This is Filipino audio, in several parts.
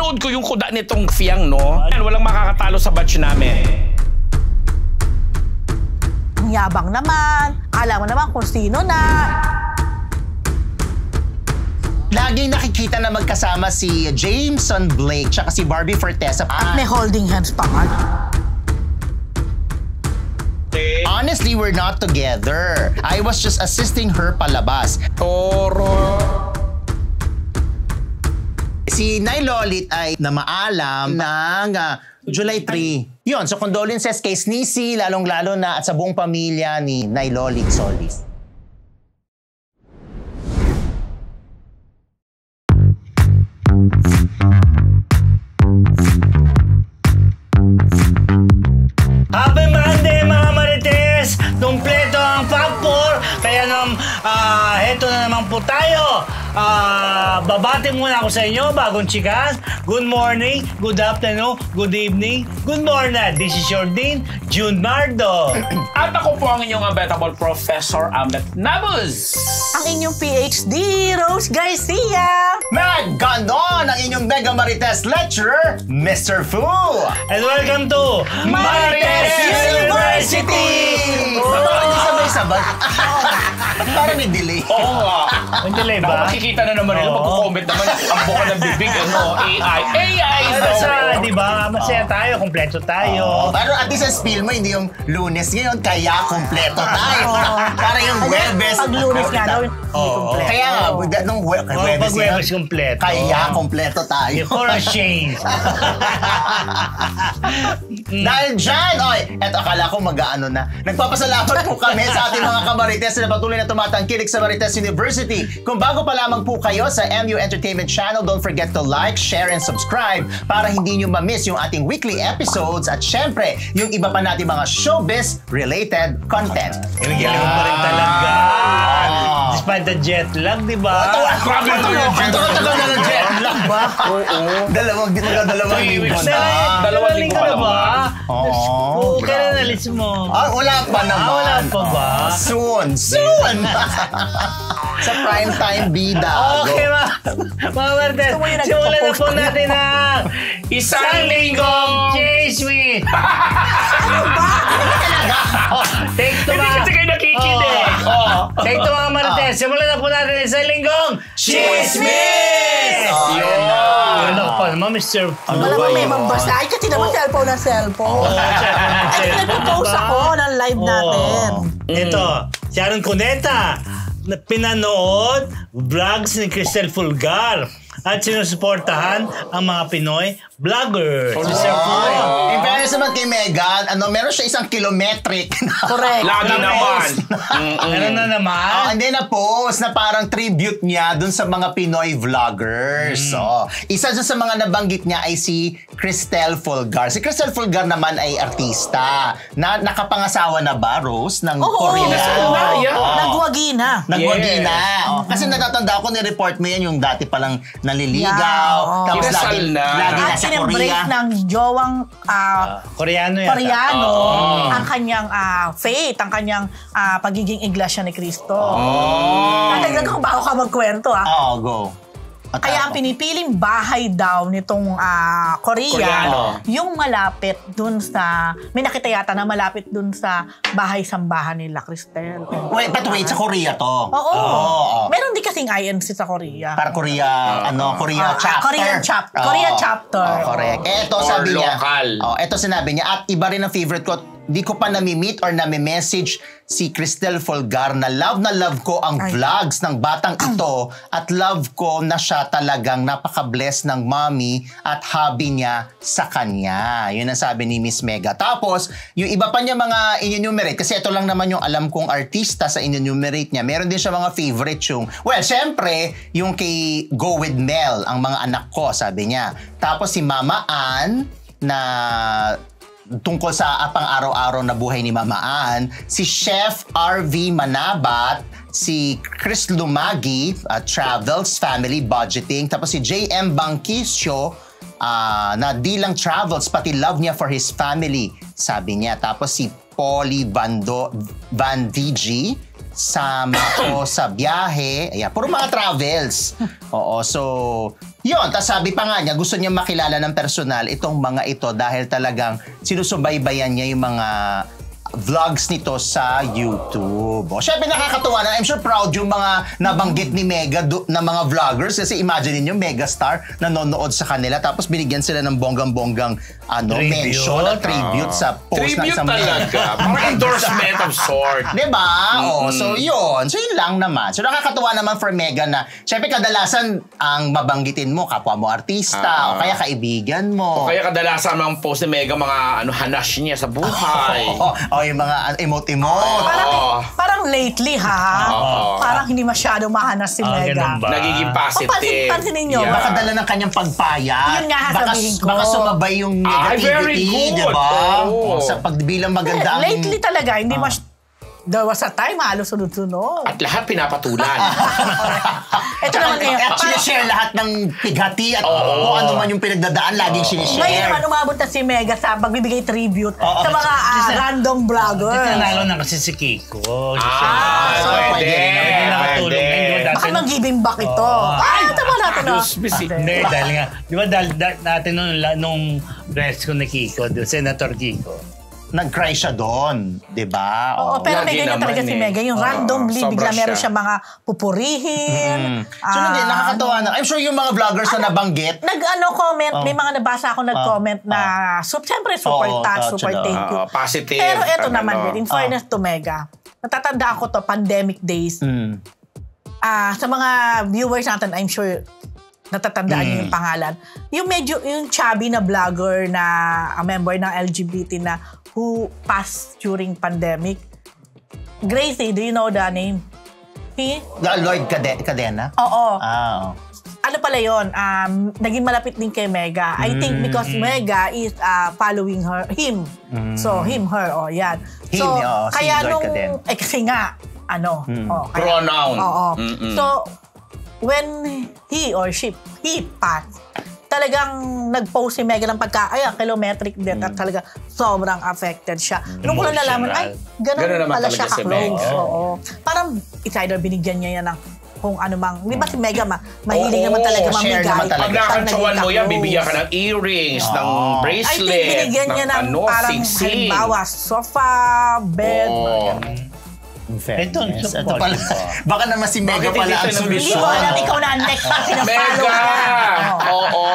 pinanood ko yung kuda nitong Fiang, no? Walang makakatalo sa batch namin. Ang yabang naman. Alam mo naman kung sino na. Laging nakikita na magkasama si Jameson Blake tsaka si Barbie Fortesa. At may holding hands pa nga. Honestly, we're not together. I was just assisting her palabas. Toro. Si Nay Lolit ay namaalam ng July 3. Yun, so condolences kay Sneezy, lalong-lalo na at sa buong pamilya ni Nay Lolit Solis. Happy Monday mga Marites! Kompleto ang Factor! Kaya heto na naman po tayo. Babati muna ako sa inyo, bagong chikas. Good morning, good afternoon, good evening, good morning. This is your Dean, June Mardo. At ako po ang inyong unbettable Professor Ambet Nabuz. Ang inyong PhD, Rose Garcia. Ganon ang inyong Mega Marites lecturer, Mr. Fu. And welcome to Marites University! Hindi sabay-sabay. Parang may delay. Oo nga. Ang delay ba? Makikita na naman nila, magko-comment naman ang buka ng bibig, AI. Di ba? Masaya tayo, kompleto tayo. Pero at least ang spiel mo, hindi yung Lunes ngayon, kaya kompleto tayo. Para yung Huwebes. Pag Lunes nga daw, hindi kompleto. Kaya nga, nung Huwebes Pag Huwebes kompleto. Kaya kompleto tayo. For a change. Dahil dyan, eto akala ko mag-ano na. Nagpapasalamat po kami sa ating mga kamarites na patuloy na tumatangkilik sa Marites University. Kung bago pa lamang po kayo sa MU Entertainment Channel, don't forget to like, share, and subscribe para hindi nyo ma-miss yung ating weekly episodes at syempre, yung iba pa natin mga showbiz-related content. Galing mo pa rin talaga. Despite the jet lag, di ba? Grabe ito yung jet lag ba? Oo. Dalawang linggo na. Dalawang linggo na ba? Oo. Kailan nalis mo? Wala pa naman. Wala pa ba? Soon. Sa primetime bida. Okay, mga Martes. Simulan na po natin ang Isang linggong Chase Me! Ano ba? Take two Hindi kasi kayo nakikinig. Take two mga Marites. Simulan na po natin ang isang linggong Chismis! Yun ako pa naman, Mr. Wala mo may mambasa. Ay, kasi naman cellphone na cellphone. Ay, nag-post ako ng live natin. Ito, si Aaron Cuneta. Pinanood vlogs ni Cristel Fulgar at sinusuportahan ang mga Pinoy vlogger. In fairness naman kay Megan, meron siya isang kilometric. Correct. Lagi naman. Meron na naman. And then na-post na parang tribute niya dun sa mga Pinoy vloggers. Isa dun sa mga nabanggit niya ay si Cristel Fulgar. Si Cristel Fulgar naman ay artista. Nakapangasawa na ba, Rose? Ng Korean? Nagwagi na. Nagwagi na. Kasi natatanda ko, ni-report mo yan yung dati palang naliligaw. Tapos lagi nasa break Korea. ng jowang Koreano yata. Koreano ang kanyang faith, ang kanyang pagiging iglesia ni Cristo. Tatagdag ko bago ka magkwento Go. Kaya ang pinipiling bahay daw nitong Koreano, yung malapit dun sa, may nakita yata na malapit dun sa bahay-sambahan nila, Cristel. Wait, sa Korea to? Oo. Meron din kasing INC sa Korea. Para Korea chapter. Korean chapter. Korea chapter. Correct. Ito sabi niya. Ito sinabi niya. At iba rin ang favorite ko. Di ko pa nami-meet or nami-message si Cristel Fulgar na love ko ang vlogs ng batang ito at love ko na siya talagang napaka-bless ng mommy at hobby niya sa kanya. Yun ang sabi ni Miss Mega. Tapos, yung iba pa niya mga in-enumerate, kasi ito lang naman yung alam kong artista sa in-enumerate niya. Meron din siya mga favorite yung, syempre, yung kay Go With Mel, ang mga anak ko, sabi niya. Tapos si Mama Ann, na tungkol sa pang-araw-araw na buhay ni Mama Ann, si Chef RV Manabat, si Chris Lumagi, travels, family, budgeting, tapos si JM Bangkisyo, na di lang travels, pati love niya for his family, sabi niya. Tapos si Polly Vandigi, sama ko sa biyahe. Ayan, puro mga travels. So Yun, tapos sabi pa nga niya, gusto niya makilala ng personal itong mga ito dahil talagang sinusubaybayan niya yung mga vlogs nito sa YouTube. O, syempre nakakatuwa na. I'm sure proud yung mga nabanggit ni Mega na mga vloggers kasi imagine niyo megastar nanonood sa kanila tapos binigyan sila ng bonggang-bonggang mention at tribute sa post tribute ng isang talaga. Parang endorsement of sort. Diba? So yun. So yun lang naman. So nakakatuwa naman for Mega na syempre kadalasan ang mabanggitin mo kapwa mo artista o kaya kaibigan mo. O kaya kadalasan mga post ni Mega mga hanash niya sa buhay. Yung mga emote-emote. Parang lately parang hindi masyado mahanas si Mega. Nagiging positive. Pansinin nyo. Baka dala ng kanyang pagpaya. Yun nga sabihin ko. Baka sumabay yung negativity, very good. diba? Sa pagbilang maganda. Lately talaga, hindi there was a time halos sunod-sunod. At lahat pinapatulan. Ito naman ngayon. At sinishare lahat ng pighati at kung ano man yung pinagdadaan, laging sinishare. Ngayon naman umabot na si Mega sa pagbibigay tribute sa mga random vloggers. Nanalo na kasi si Kiko. So pwede. Baka mag-giving back ito. Tama natin Hindi, dahil nga, di ba dahil natin nung press ko ni Kiko, Senator Kiko, nag-cry siya doon, di ba? Oo, pero may ganyan talaga si Mega. Yung randomly, bigla meron siya mga pupurihin. So, hindi, nakakatawa na. I'm sure yung mga vloggers na nabanggit. Comment, may mga nabasa ako nag-comment na, siyempre, super touch, super thank you. Positive. Pero eto naman, in fairness to Mega, natatandaan ko to, pandemic days. Sa mga viewers natin, I'm sure, natatandaan niyo yung pangalan. Yung chubby na vlogger na a member ng LGBT na who passed during pandemic. Gracie, do you know the name? Lloyd Cadena? Oo. Ano pala yun? Naging malapit din kay Mega. I think because Mega is following him. So, her, yan. So, kaya si nung, kasi nga, pronoun. So, when he passed, talagang nag-post si Mega ng kilometric death at talaga sobrang affected siya. Nung ko na nalaman, ganun pala siya ka-close. Parang it's either binigyan niya yan ng kung ano mang. Di ba si Mega mahilig naman talaga mamigay. Pag nakakantsawan mo yan, bibigyan ka ng earrings, ng bracelet, I think binigyan niya ng parang halimbawa, sofa, bed, Ito pala. Baka naman si Mega pala ang solusyon. Hindi ko alam, ikaw na next kasi na-follow Mega!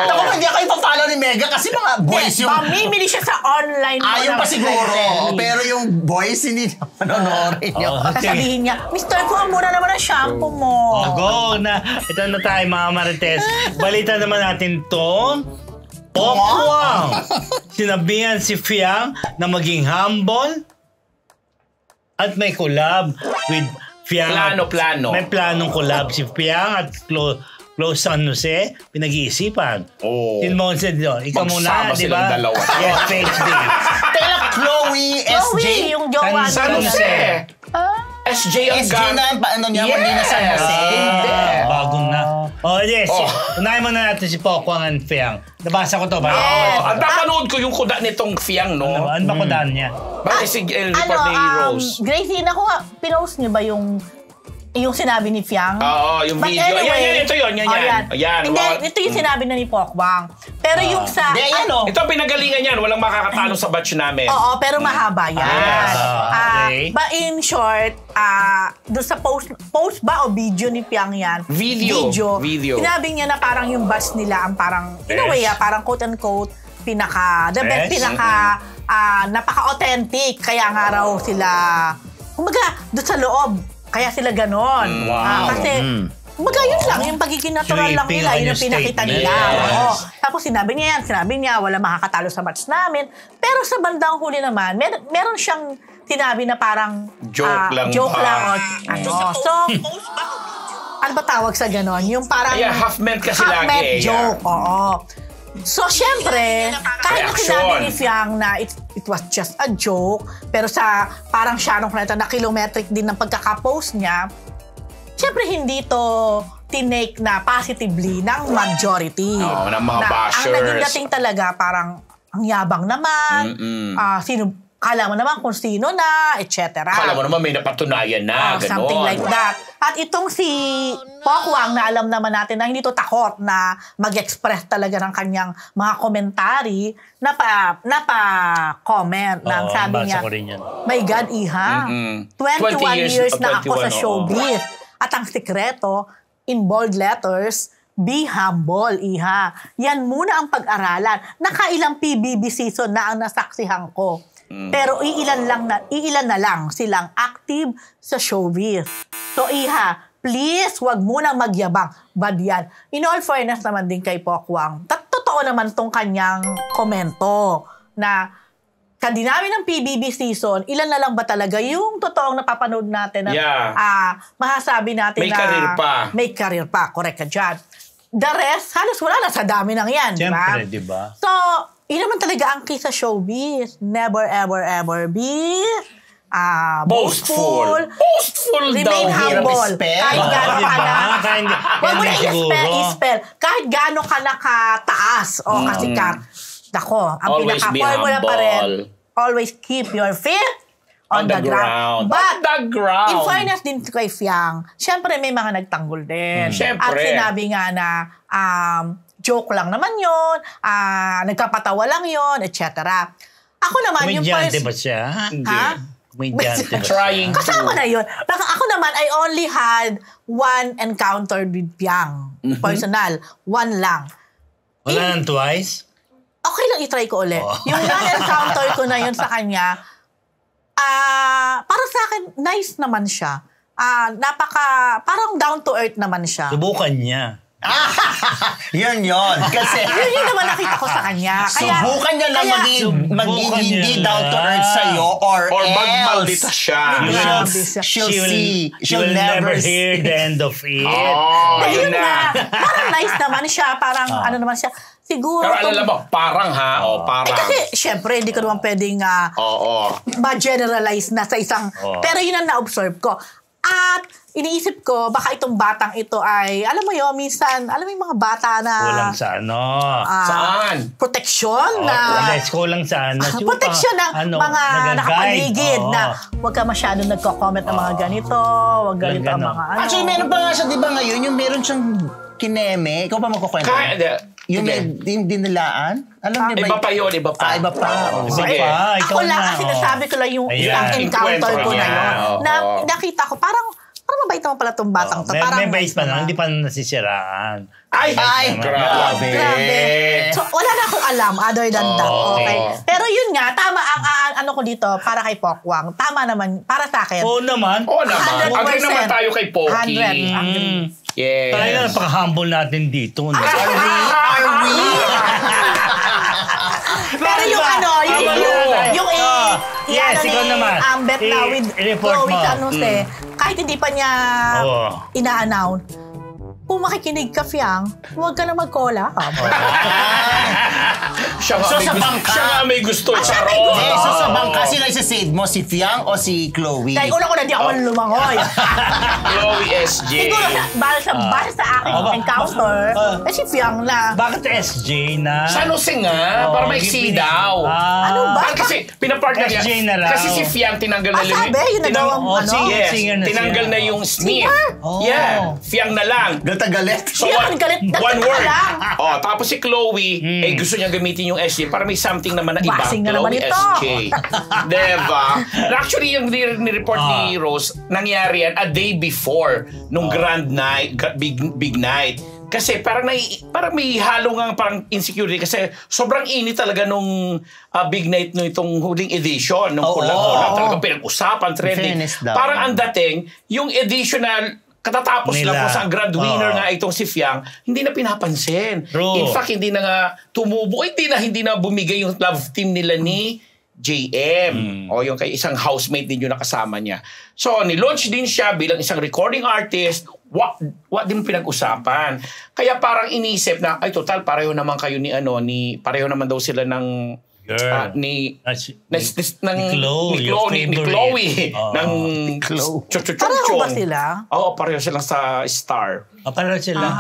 Naku, hindi ako ipapollow ni Mega kasi mga boys yung... Mamimili siya sa online. Ayaw pa siguro. Pero yung boys, hindi nanonorin niya. Sasabihin niya, Mr. Kuha muna naman ang shampoo mo. Go na. Ito na tayo mga Marites. Balita naman natin to. Pokwang! Sinabihan si Fiang na maging humble at may collab with Fiang. Plano. May planong collab si Fiang at Close San Jose. Pinag-iisipan. Sinmon said, ikaw muna, di ba? Dalawa. Yes, PhD. Tela Chloe SJ? Yung jowa San Jose. SJ ang SJ na, paano niya? Hindi na San Jose. Bagong na. Yes. Unahin mo na natin si Pokwang and Fiang. Nabasa ko to ba? At napanood ko yung kuda nitong Fiang, no? Ano ba kudaan niya? Bakit si report ni Rose? Gracie, pinost niyo ba yung sinabi ni Fiang? Oo, yung video. Anyway, ito yun. Yan. Hindi, ito yung sinabi na ni Pokwang. Pero yung sa... Ito pinagalingan yan. Walang makakatalo sa batch namin. Oo, pero mahaba yan. Okay. But in short, doon sa post ba o video ni Fiang yan? Video. Sinabi niya na parang yung batch nila ang parang, in a way, parang quote-unquote, the best, napaka-authentic. Kaya nga raw sila, kumbaga, doon sa loob, kaya sila ganon. Kasi, kumbaga yun lang, yung pagiging natural lang nila, yun ang pinakita nila. Tapos sinabi niya, wala makakatalo sa match namin. Pero sa bandang huli naman, meron siyang sinabi na parang joke lang. So, ano ba tawag sa ganon? Yung parang... half-meant kasi lagi. Half-meant joke, So, syempre, kahit na sinabi ni Fiang na it was just a joke, pero parang siya nung na kilometric din ng pagkakapost niya, syempre hindi to tinake na positively ng majority. Ng mga bashers. Ang naging dating talaga parang ang yabang naman, kala mo naman kung sino na, etc. Kala mo naman may napatunayan na, gano'n. Something like that. At itong si Pokwang na alam naman natin na hindi to takot na mag-express talaga ng kanyang mga komentary, napa-comment na sabi niya, my God, Iha, 21 years na ako sa showbiz. At ang sikreto, in bold letters, be humble, Iha. Yan muna ang pag-aralan. Nakailang PBB season na ang nasaksihan ko. Pero iilan na lang silang active sa showbiz. So, Iha, please, wag muna magyabang. Bad yan. In all fairness naman din kay Pokwang, totoo naman tong kanyang komento na kadinami ng PBB season, ilan na lang ba talaga yung totoong napapanood natin na masasabi natin may career pa. May career pa. Correct ka dyan. The rest, halos wala na sa dami ng yan. Siyempre, di ba? So, yun naman talaga ang key sa showbiz. Never, ever, ever be boastful. Boastful Remain daw. humble. Kahit gaano ka na. Huwag mo na i-spell. Kahit gaano ka na kataas o kasikat. Dako, ang pinaka-formula pa rin, always keep your feet on the ground. But, in fairness din kay Fiang, syempre may mga nagtanggol din. At sinabi nga na, joke lang naman yun, nagkapatawa lang yun, etc. Ako naman, yung Komedyante ba siya? Ha? Komedyante ba Trying to. Kasama na yun. Ako naman, I only had one encounter with Piang. Personal. One lang. Wala nang twice? Okay lang, itry ko ulit. Yung na-encounter ko na yun sa kanya, para sa akin, nice naman siya. Parang down to earth naman siya. Subukan niya. Yun. Kasi yun naman nakita ko sa kanya. Subukan niya lang maging hindi down to earth sa'yo or magmaldita siya. She'll never hear the end of it. Ayun na. Parang nice naman siya. Parang ano naman siya. Siguro. Pero alala mo, parang parang. Kasi, syempre, hindi ko naman pwedeng ma-generalize na sa isang. Pero yun ang na-observe ko. At iniisip ko, baka itong batang ito ay, alam mo yun, minsan, alam mo yung mga bata na... Kulang sa ano? Saan? Proteksyon na... Kulang sa ano? Proteksyon ng mga nakapaligid na huwag ka masyadong nagko-comment ng mga ganito, huwag ganito ang mga ano. Actually, meron pa nga siya, di ba ngayon, yung meron siyang kineme. Ikaw pa magkukwento? Yung dinilaan? Alam niyo ba? Iba pa yun, iba pa. Iba pa. Ako lang, kasi nasabi ko lang yung isang encounter ko na yun. Na nakita ko, parang mabait naman pala itong batang to. May bait pa lang, hindi pa nasisiraan. Ay, grabe. So, wala na akong alam other than that. Okay. Pero yun nga, tama ang ano ko dito, para kay Pokwang. Tama naman, para sa akin. Oo naman. Agree naman tayo kay Poki. 100. Yes. Talaga napaka-humble natin dito. No? Are we? Pero yung yung yes, ikaw naman. Ambet na with San Jose, kahit hindi pa niya ina-announce, kung makikinig ka, Fiang, huwag ka na mag-collab. Siya nga may gusto. So sa bangka, sino isa-save mo? Si Fiang o si Chloe? Dahil una-una, di ako lumangoy. Chloe SJ. Siguro, base sa aking encounter, si Fiang na. Bakit SJ na? San Jose nga, para maiksi daw. Ano ba? Kasi pinapartner niya. SJ na lang. Kasi si Fiang tinanggal na sabi, yun na daw ang Yes, tinanggal na yung Smith. Yeah, Fiang na lang. Galit. So, one word. Tapos si Chloe, gusto niya gamitin yung SJ para may something naman na iba. Basing na naman Chloe ito. SJ. Diba? Actually, yung ni-report ni Rose, nangyari yan a day before nung grand night, big night. Kasi parang may halo nga parang insecurity kasi sobrang init talaga nung big night nung itong huling edition nung kulang-kulang talaga pinag-usapan, trending. Parang ang dating, yung editional katatapos lang po sa grand winner nga itong si Fiang, hindi na pinapansin. True. In fact, hindi na nga tumubo, hindi na bumigay yung love team nila ni JM. O yung kay isang housemate din yung nakasama niya. So, nilaunch din siya bilang isang recording artist. What din pinag-usapan. Kaya parang inisip na, ay total, pareho naman kayo pareho naman daw sila ng ni Chloe. Ng Pareho ba sila? Oo, pareho sila sa Star. Pareho sila.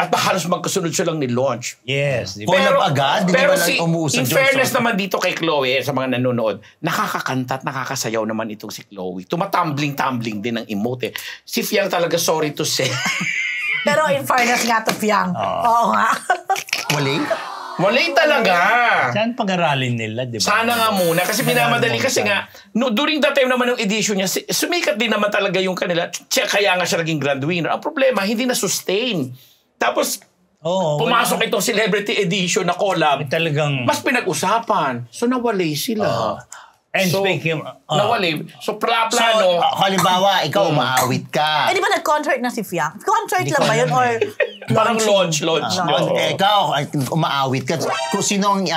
At halos magkasunod silang ni-launch. Yes. Di ba? Collab agad? Hindi Pero ba lang umuusad in yung fairness song? naman dito kay Chloe, sa mga nanonood, nakakakanta at nakakasayaw naman itong si Chloe. Tumatumbling-tumbling din ang emote. Si Fiang talaga, sorry to say. Pero in fairness nga to Fiang. Oo nga. Wala talaga. Saan pag-aralin nila, di ba? Sana nga muna. Kasi minamadali. Kasi nga, during that time naman ng edition niya, sumikat din naman talaga yung kanila. Kaya nga siya naging grand winner. Ang problema, hindi na-sustain. Tapos, pumasok itong celebrity edition na collab. Talagang... Mas pinag-usapan. So, nawalay sila. And So, speaking... nawalay. So, So, plano. halimbawa, ikaw umaawit ka. Eh, di ba nag-concert na si Fiang? Concert lang ba yun or Parang launching? launch. Ikaw, umaawit ka. Kung sino ang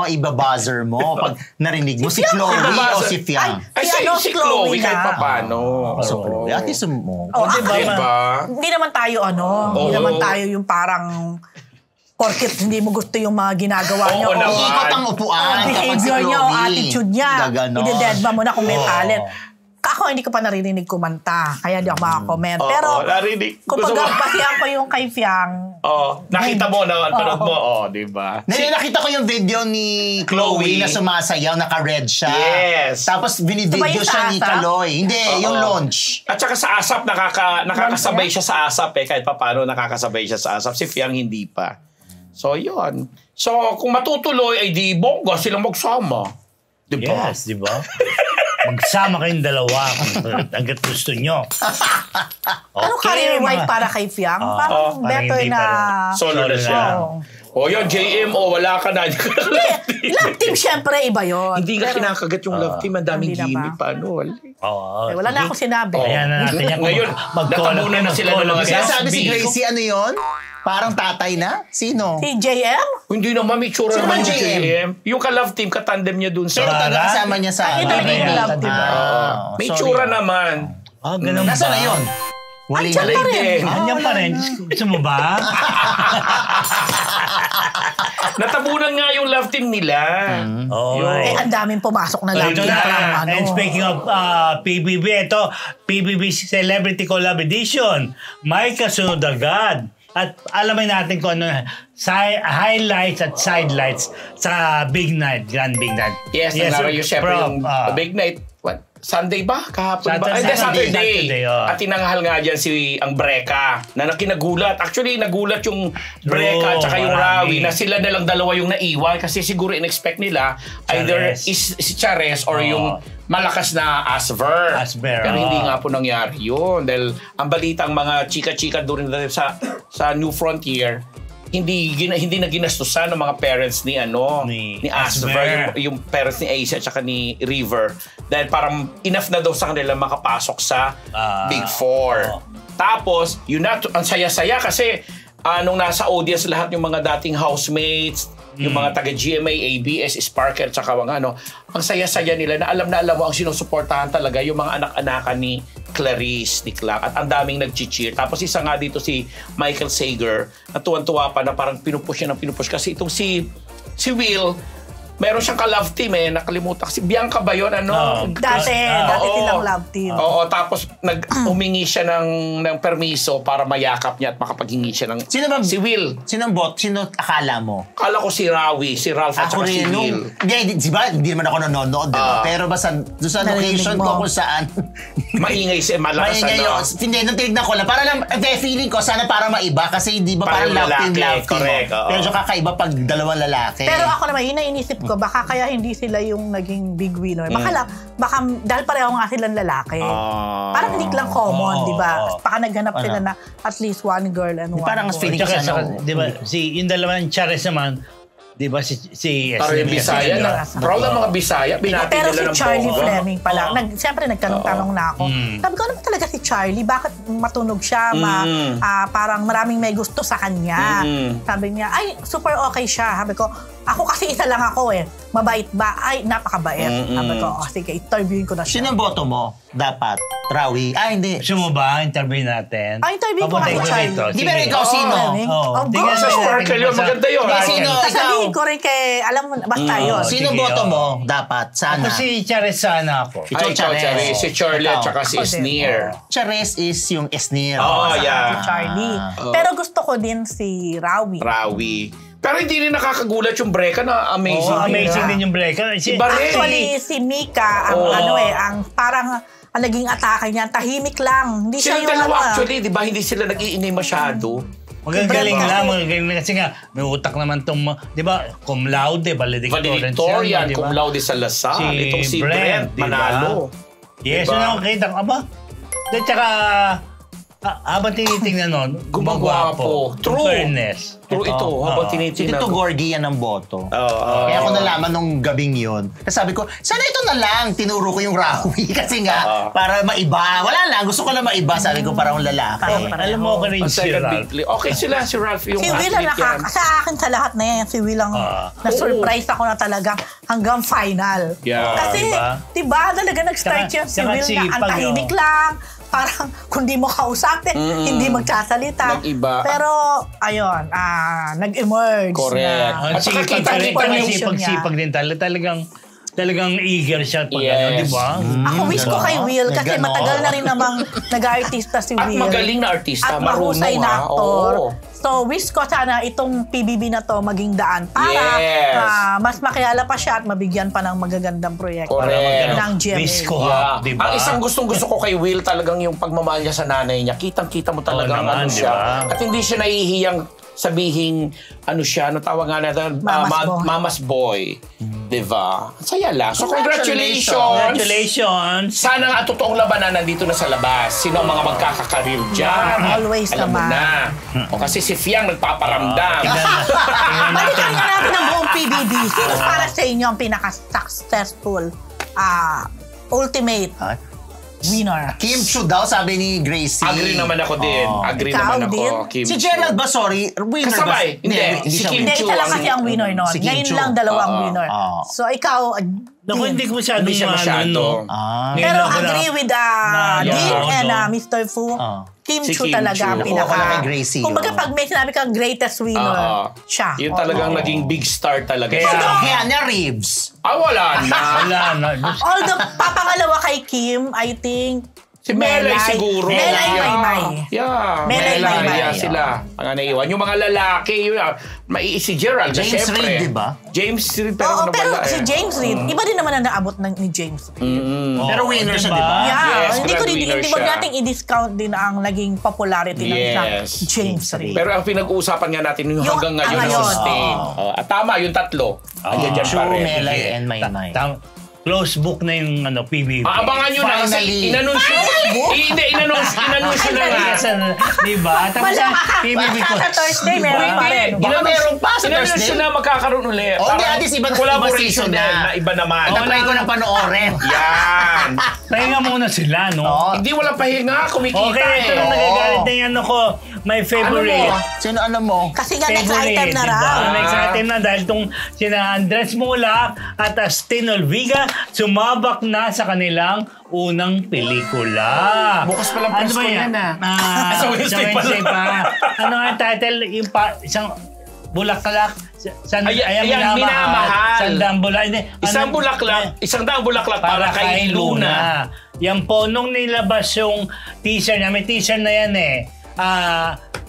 ibabuzzer mo pag narinig mo, si Chloe o si Fiang? Ay, si Chloe kahit papano. So, at least mo. Oh, Diba? Hindi naman tayo hindi naman tayo yung parang porket hindi mo gusto yung mga ginagawa niya. Oo naman. Ikot ang upuan kapag si Behavior niya o Chloe. attitude niya. Gaganon. Idededma mo na kung may talent. Ako hindi ko pa naririnig kumanta. Kaya hindi ako makakomment. Pero narinig. kung pag-basihan ko yung kay Fiang, Nakita mo, napanood mo. Diba? Nakita ko yung video ni Chloe na sumasayaw, naka-red siya. Yes. Tapos binibideo siya ni Kaloy. Hindi, yung launch. At saka sa ASAP, nakakasabay siya sa ASAP kahit paano nakakasabay siya sa ASAP. Si Fiang hindi pa. So, yun. So, kung matutuloy, ay di bongga silang magsama. Diba? Yes, di ba? Magsama kayong dalawa kung hanggat gusto nyo. ano career-wise para kay Fiang? Parang parang better hindi na... Solo na siya. Wala ka na. Love team, syempre, iba yun. Hindi ka kinakagat yung love team. Ang daming Hindi na gimmick. ba? Paano? Wala na akong sinabi. Kaya na natin yan. Ngayon, nakamunan na sila ng mga Sabi si SB. Gracie, ano yun? Parang tatay na? Sino? Si JM? Hindi naman, may tsura Sino naman ba yung JM? JM. Yung ka-love team, ka-tandem niya dun Pero sa... taga-kasama niya sa... Ay, talaga yung love team. May tsura naman. Ganun ba? Nasaan na yun? Wali Andiyan pa rin. Andiyan pa rin. Gusto mo ba? Natabunan nga yung love team nila. Eh, ang daming pumasok na love team. And speaking of PBB, ito, PBB Celebrity Collab Edition. May kasunod agad. At alamin natin kung ano highlights at sidelights sa Big Night, Grand Big Night. Yes, nalaro yung syempre yung Big Night. What? Sunday ba? Kahapon ba? Saturday. At tinanghal nga dyan ang Breka na nakinagulat. Actually, nagulat yung Breka at saka yung Rawi na sila na lang dalawa yung naiwan kasi siguro in-expect nila either si Chares or yung malakas na Asver. Pero hindi nga po nangyari yun. Dahil ang balita, ang mga chika-chika doon sa New Frontier, hindi na ginastusan ng mga parents ni Asver, yung parents ni Ace at saka ni River, dahil parang enough na daw sa kanila makapasok sa Big Four. Tapos ang saya-saya kasi nung nasa audience lahat yung mga dating housemates, yung mga taga-GMA, ABS, Sparker, tsaka mga ang saya-saya nila na alam mo ang sinusuportahan talaga yung mga anak-anakan ni Clarice, ni Clark, at ang daming nag-cheer. Tapos isa nga dito si Michael Sager, na tuwan-tuwa pa na parang pinupush kasi itong si Will, meron siyang ka-love team nakalimutan. Si Bianca ba yun? Dati silang love team. Oo, tapos humingi siya ng permiso para mayakap niya at makapaghingi siya ng... Si Will. Sino akala mo? Akala ko si Rawi, si Ralph at saka si Will. Hindi naman ako nanonood, diba? Pero basta doon sa location ko kung saan... Maingay siya, malakas Hindi, nung tinignan ko lang. Para lang, feeling ko, sana para maiba kasi hindi ba parang love team. Correct. Pero siya kakaiba pag dalawang lalaki. Pero ako naman, yun na inisip ko, baka kaya hindi sila yung naging big winner. Baka dahil pareho nga silang lalaki. Parang hindi lang common, di ba? Baka naghanap sila na at least one girl and one parang boy. feeling ko di ba, yung dalawa ng Chares naman, di ba si parang yung Bisaya na. Proud ang mga Bisaya. Pero si Charlie Fleming pala, siyempre nagtanong-tanong na ako. Sabi ko, ano ba talaga si Charlie? Bakit matunog siya? Parang maraming may gusto sa kanya. Sabi niya, ay, super okay siya. Sabi ko, ako kasi isa lang ako Mabait ba? Ay, napakabait. Sabi ko, sige, interviewin ko na siya. Sino boto mo? Dapat? Rawi? Hindi. Gusto mo ba? Interview natin? Interview ko kasi Charlie. Di ba ikaw sino? Go! Sparkle yun, maganda yun. Sino? Sasabihin ko rin kay, alam mo, basta yun. Sino sige, boto mo? Dapat. Sana. Ako si Charis sana ako. Ay, ikaw, Charis. Si Charlie at Ikaw. saka si Sneer. Charis is yung Esnir. Oh, Si yeah. Charlie. Pero gusto ko din si Rawi. Rawi. Pero hindi rin nakakagulat yung Breka na amazing. Amazing din yung breaker. Iba rin. Actually, si Mika, ang parang ang naging atake niya, tahimik lang. Hindi siya Silang yung dalawa actually, di ba? Hindi sila nag-iingay masyado. Magagaling lang kasi nga may utak naman tong, di ba, cum laude, Valedictorian, cum laude sa Lasal. Itong si Brent, manalo. Yes, Diba? ano nakita ko ba? At saka, habang tinitingnan nun, Gumagwapo. True. Fairness. True ito, habang tinitingnan. Ito Gorgie yan ang boto. Oo. Kaya ako nalaman nung gabing yun. Kasi sabi ko, sana ito na lang. Tinuro ko yung Rawi. Kasi nga, para maiba. Wala lang. Gusto ko lang maiba. Sabi ko, parang lalaki. Alam mo ka rin Ang si second Ralph. big play. Okay sila, si Ralph yung Si Will ang athlete yan. sa akin sa lahat na yan, si Will ang na-surprise ako na talagang hanggang final. Yeah. Kasi, diba, talaga nag-start Saka- yan si saka Will na sipag, ang tahimik lang. Parang kung di mo kausapin, hindi magsasalita. Nag-iba. Pero, ayun, nag-emerge. Correct. Na, At saka kita-kita yung sipag din talagang eager siya pag Yes. di ba? Ako wish ko kay Will kasi Ganon. matagal na rin namang nag-artista si At Will. magaling na artista, At mahusay marunong, na ha? aktor. Oo. So wish ko sana itong PBB na to maging daan para Yes. mas makilala pa siya at mabigyan pa ng magagandang proyekto Correct. ng GMA. Wish ko Yeah. di ba? Ang isang gustong-gusto ko kay Will talagang yung pagmamahal niya sa nanay niya. Kitang-kita mo talaga naman, ano siya. diba? At hindi siya nahihiyang sabihin, ano siya, ano tawag nga natin? Mama's boy. Diba? Saya lang. So, congratulations! Congratulations! Sana nga totoong labanan nandito na sa labas. Sino ang mga magkakakarir dyan? Always Alam mo naman. na. O kasi si Fiang nagpaparamdam. Balikan nga natin ang buong PBB. Sino para sa inyo ang pinaka-successful ultimate winner? Kim Chu daw, sabi ni Gracie. Agree naman ako din. Agree Ikaw naman ako. din? Kim Si Chu. Gerald ba, sorry? Winner Kasabay. ba? Hindi. Hindi Si siya Kim Hindi, winner. Chu isa lang ang- kasi ang winner nun. Si Kim Ngayon Chu. lang dalawang winner. So, ikaw, Naku, Dean. hindi ko masyadong Hindi siya masyado. Ngayon Pero lang ko na- agree with Dean and Mr. Fu. Kim Si Chu Kim talaga ang Chu. pinaka. Ako na kay Gracie, Kumbaga pag may sinabi kang greatest winner, siya. Yun talagang naging big star talaga. Kaya- siya. Keanu Reeves. Wala na. Wala na. Although, papangalawa kay Kim, I think, Si Melay siguro. Melay Yeah. Maymay. Yeah. Melay Maymay. Yeah, sila. Ang naiwan. Yung mga lalaki, yun, si Gerald. James syempre. Reid, di ba? James Reid, pero Oo, pero nawala si eh. James Reid, iba din naman ang naabot ni James Reid. Pero winner siya, di ba? Yeah, Yes, hindi breadwinner wag siya. nating i-discount din ang naging popularity ng isang Yes. James Reid. Pero ang pinag-uusapan nga natin yung Yung hanggang ngayon ngayon. na sustain. At tama, yung tatlo. Andiyan dyan Chu, pa rin. Melay, and Maymay. Close book na yung PBB. Abangan nyo na kasi Finally. inanunsyo. Hindi, inanunsyo na nga. Di ba? Tapos Wala, PBB ko. sa Thursday, meron pa rin. Baka meron pa sa Inanunsyo Thursday. na magkakaroon ulit. Oh, Parang di, at least ibang collaboration season din na. na iba naman. Tatry ko na panoorin. Yan. Pahinga muna sila, no? Oo. Hindi walang pahinga, kumikita Okay, ito eh. na nagagalit na yan ako. My favorite. Sino ano mo? Kasi nga next item na diba? raw. Next item na dahil itong sina Andres Mola at Astin Olviga sumabak na sa kanilang unang pelikula. Bukas pa lang Ano press ba ko yan? yan, Sa Wednesday pa lang. Ano nga ang title? Yung isang bulaklak. Ayan, minamahal. Sandang bulaklak. Hindi, Isang bulaklak, isang daang bulaklak para kay Luna. Yan po, nung nilabas yung teaser niya, may teaser na yan eh.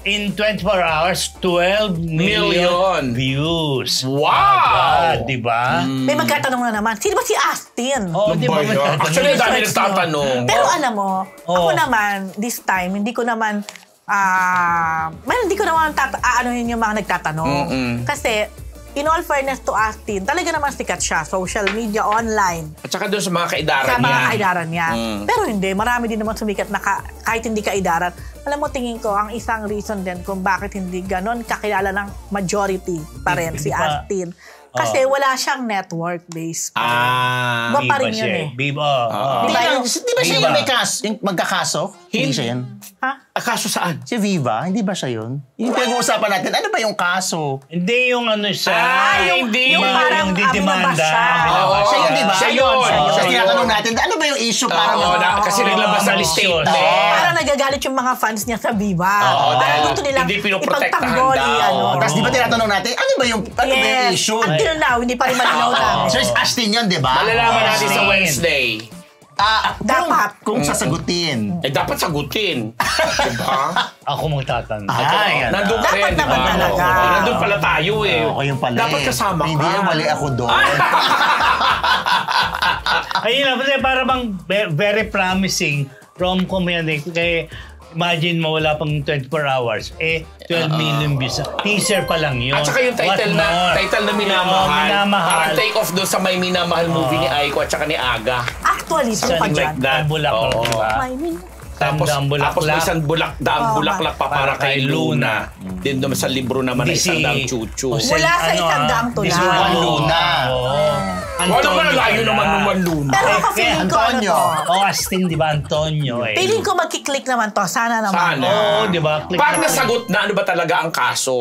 In 24 hours, 12 million views. Wow! Di ba? May magkatanong na naman, sino ba si Astin? Oh, di ba? Actually, dami nagtatanong. Pero alam mo, ako naman, this time, hindi ko naman, hindi ko naman aanuhin yung mga nagtatanong. Kasi, in all fairness to Astin, talaga naman sikat siya. Social media, online. At saka doon sa mga kaidaran Sa niya. mga kaidaran niya. Pero hindi, marami din naman sumikat na kahit hindi kaidaran. Alam mo, tingin ko, ang isang reason din kung bakit hindi ganon kakilala ng majority pa rin si Astin. Kasi wala siyang network base. Iba pa rin yun eh. Biba. Di ba yung... Di ba siya yung may yung magkakaso? Hindi siya yan. Ha? Kaso saan? Si Viva, hindi ba siya yun? Yung pinag-uusapan natin, ano ba yung kaso? Hindi yung ano siya. Hindi. Yung parang didemanda. Siya yun, di ba? Siya yun. Siya tinatanong natin, ano ba yung issue para kasi naglabas ng statement. Parang nagagalit yung mga fans niya sa Viva. Parang gusto nilang hindi pinoprotektahan ipagtanggol. daw. Tapos di ba tinatanong natin, ano ba yung issue? Until now, hindi pa rin malinaw namin. Search Ashton yun, di ba? Malalaman natin sa Wednesday. Dapat. Kung sasagutin. Dapat sagutin. Diba? Ako magtatanong. Nandun ka rin, Dapat diba? naman talaga. Nandun pala tayo eh. Ako yung pala Dapat kasama ka. Hindi, mali ako doon. Ayun na, kasi para bang very promising rom-com yan eh. Kaya imagine mo wala pang 24 hours. 12 million views. Teaser pa lang yun. At saka yung title na Minamahal. Parang take off doon sa May Minamahal movie ni Aiko at saka ni Aga. Actually, ito pa Something dyan. like that. Ang bulaklak, Oo. diba? Tapos may isang bulaklak pa para kay Luna. Mm. Din doon sa libro naman na isang daang chuchu. Wala sa isang daang tulad. This Juan Luna. Wala naman layo naman ng Juan Luna. Pero ako feeling ko ano Antonio. to. Astin, di ba, Antonio eh. Feeling ko magkiklik naman to. Sana naman. Sana. Oo, di ba? Click Pag na- nasagot na, ano ba talaga ang kaso?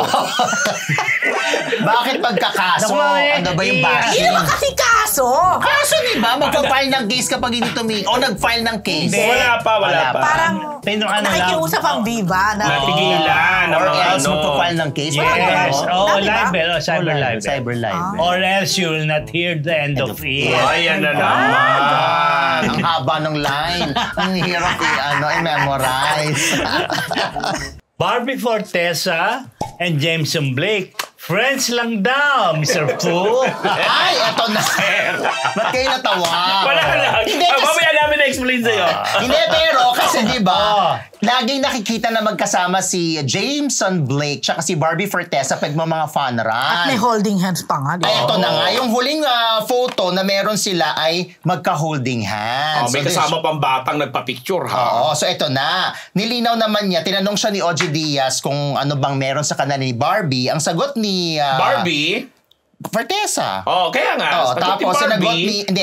Bakit pagkakaso? Ano ba yung Hindi bashing? naman kasi kaso. Kaso di ba? Magpa-file ng case kapag hindi o nag-file ng case. Hindi. Wala pa. Parang Pero ano nakikiusap ang Viva na Napigilan. Or else magpa-file ng case. Yes. Wala, di ba? Libel. Cyber libel. Cyber libel. Or else you will not hear the end of it. Ayan na naman. Ang haba ng line. Ang hirap i-memorize. Barbie Fortesa and Jameson Blake. Friends lang daw, Mr. Fu. Ay, eto na. Ba't kayo natawa? Wala lang. Hindi, kasi- Mamaya namin na-explain sa'yo. Hindi, pero kasi di ba, laging nakikita na magkasama si Jameson Blake tsaka si Barbie Fortesa pag mga fun run. at may holding hands pa nga. Di Ay, ba? ito na nga. Yung huling photo na meron sila ay magka-holding hands. May So, kasama pang batang nagpa-picture ha. Oo, so ito na. Nilinaw naman niya, tinanong siya ni Ogie Diaz kung ano bang meron sa kanila ni Barbie. Ang sagot ni Barbie? Fortesa. Oh, kaya nga. Tapos ang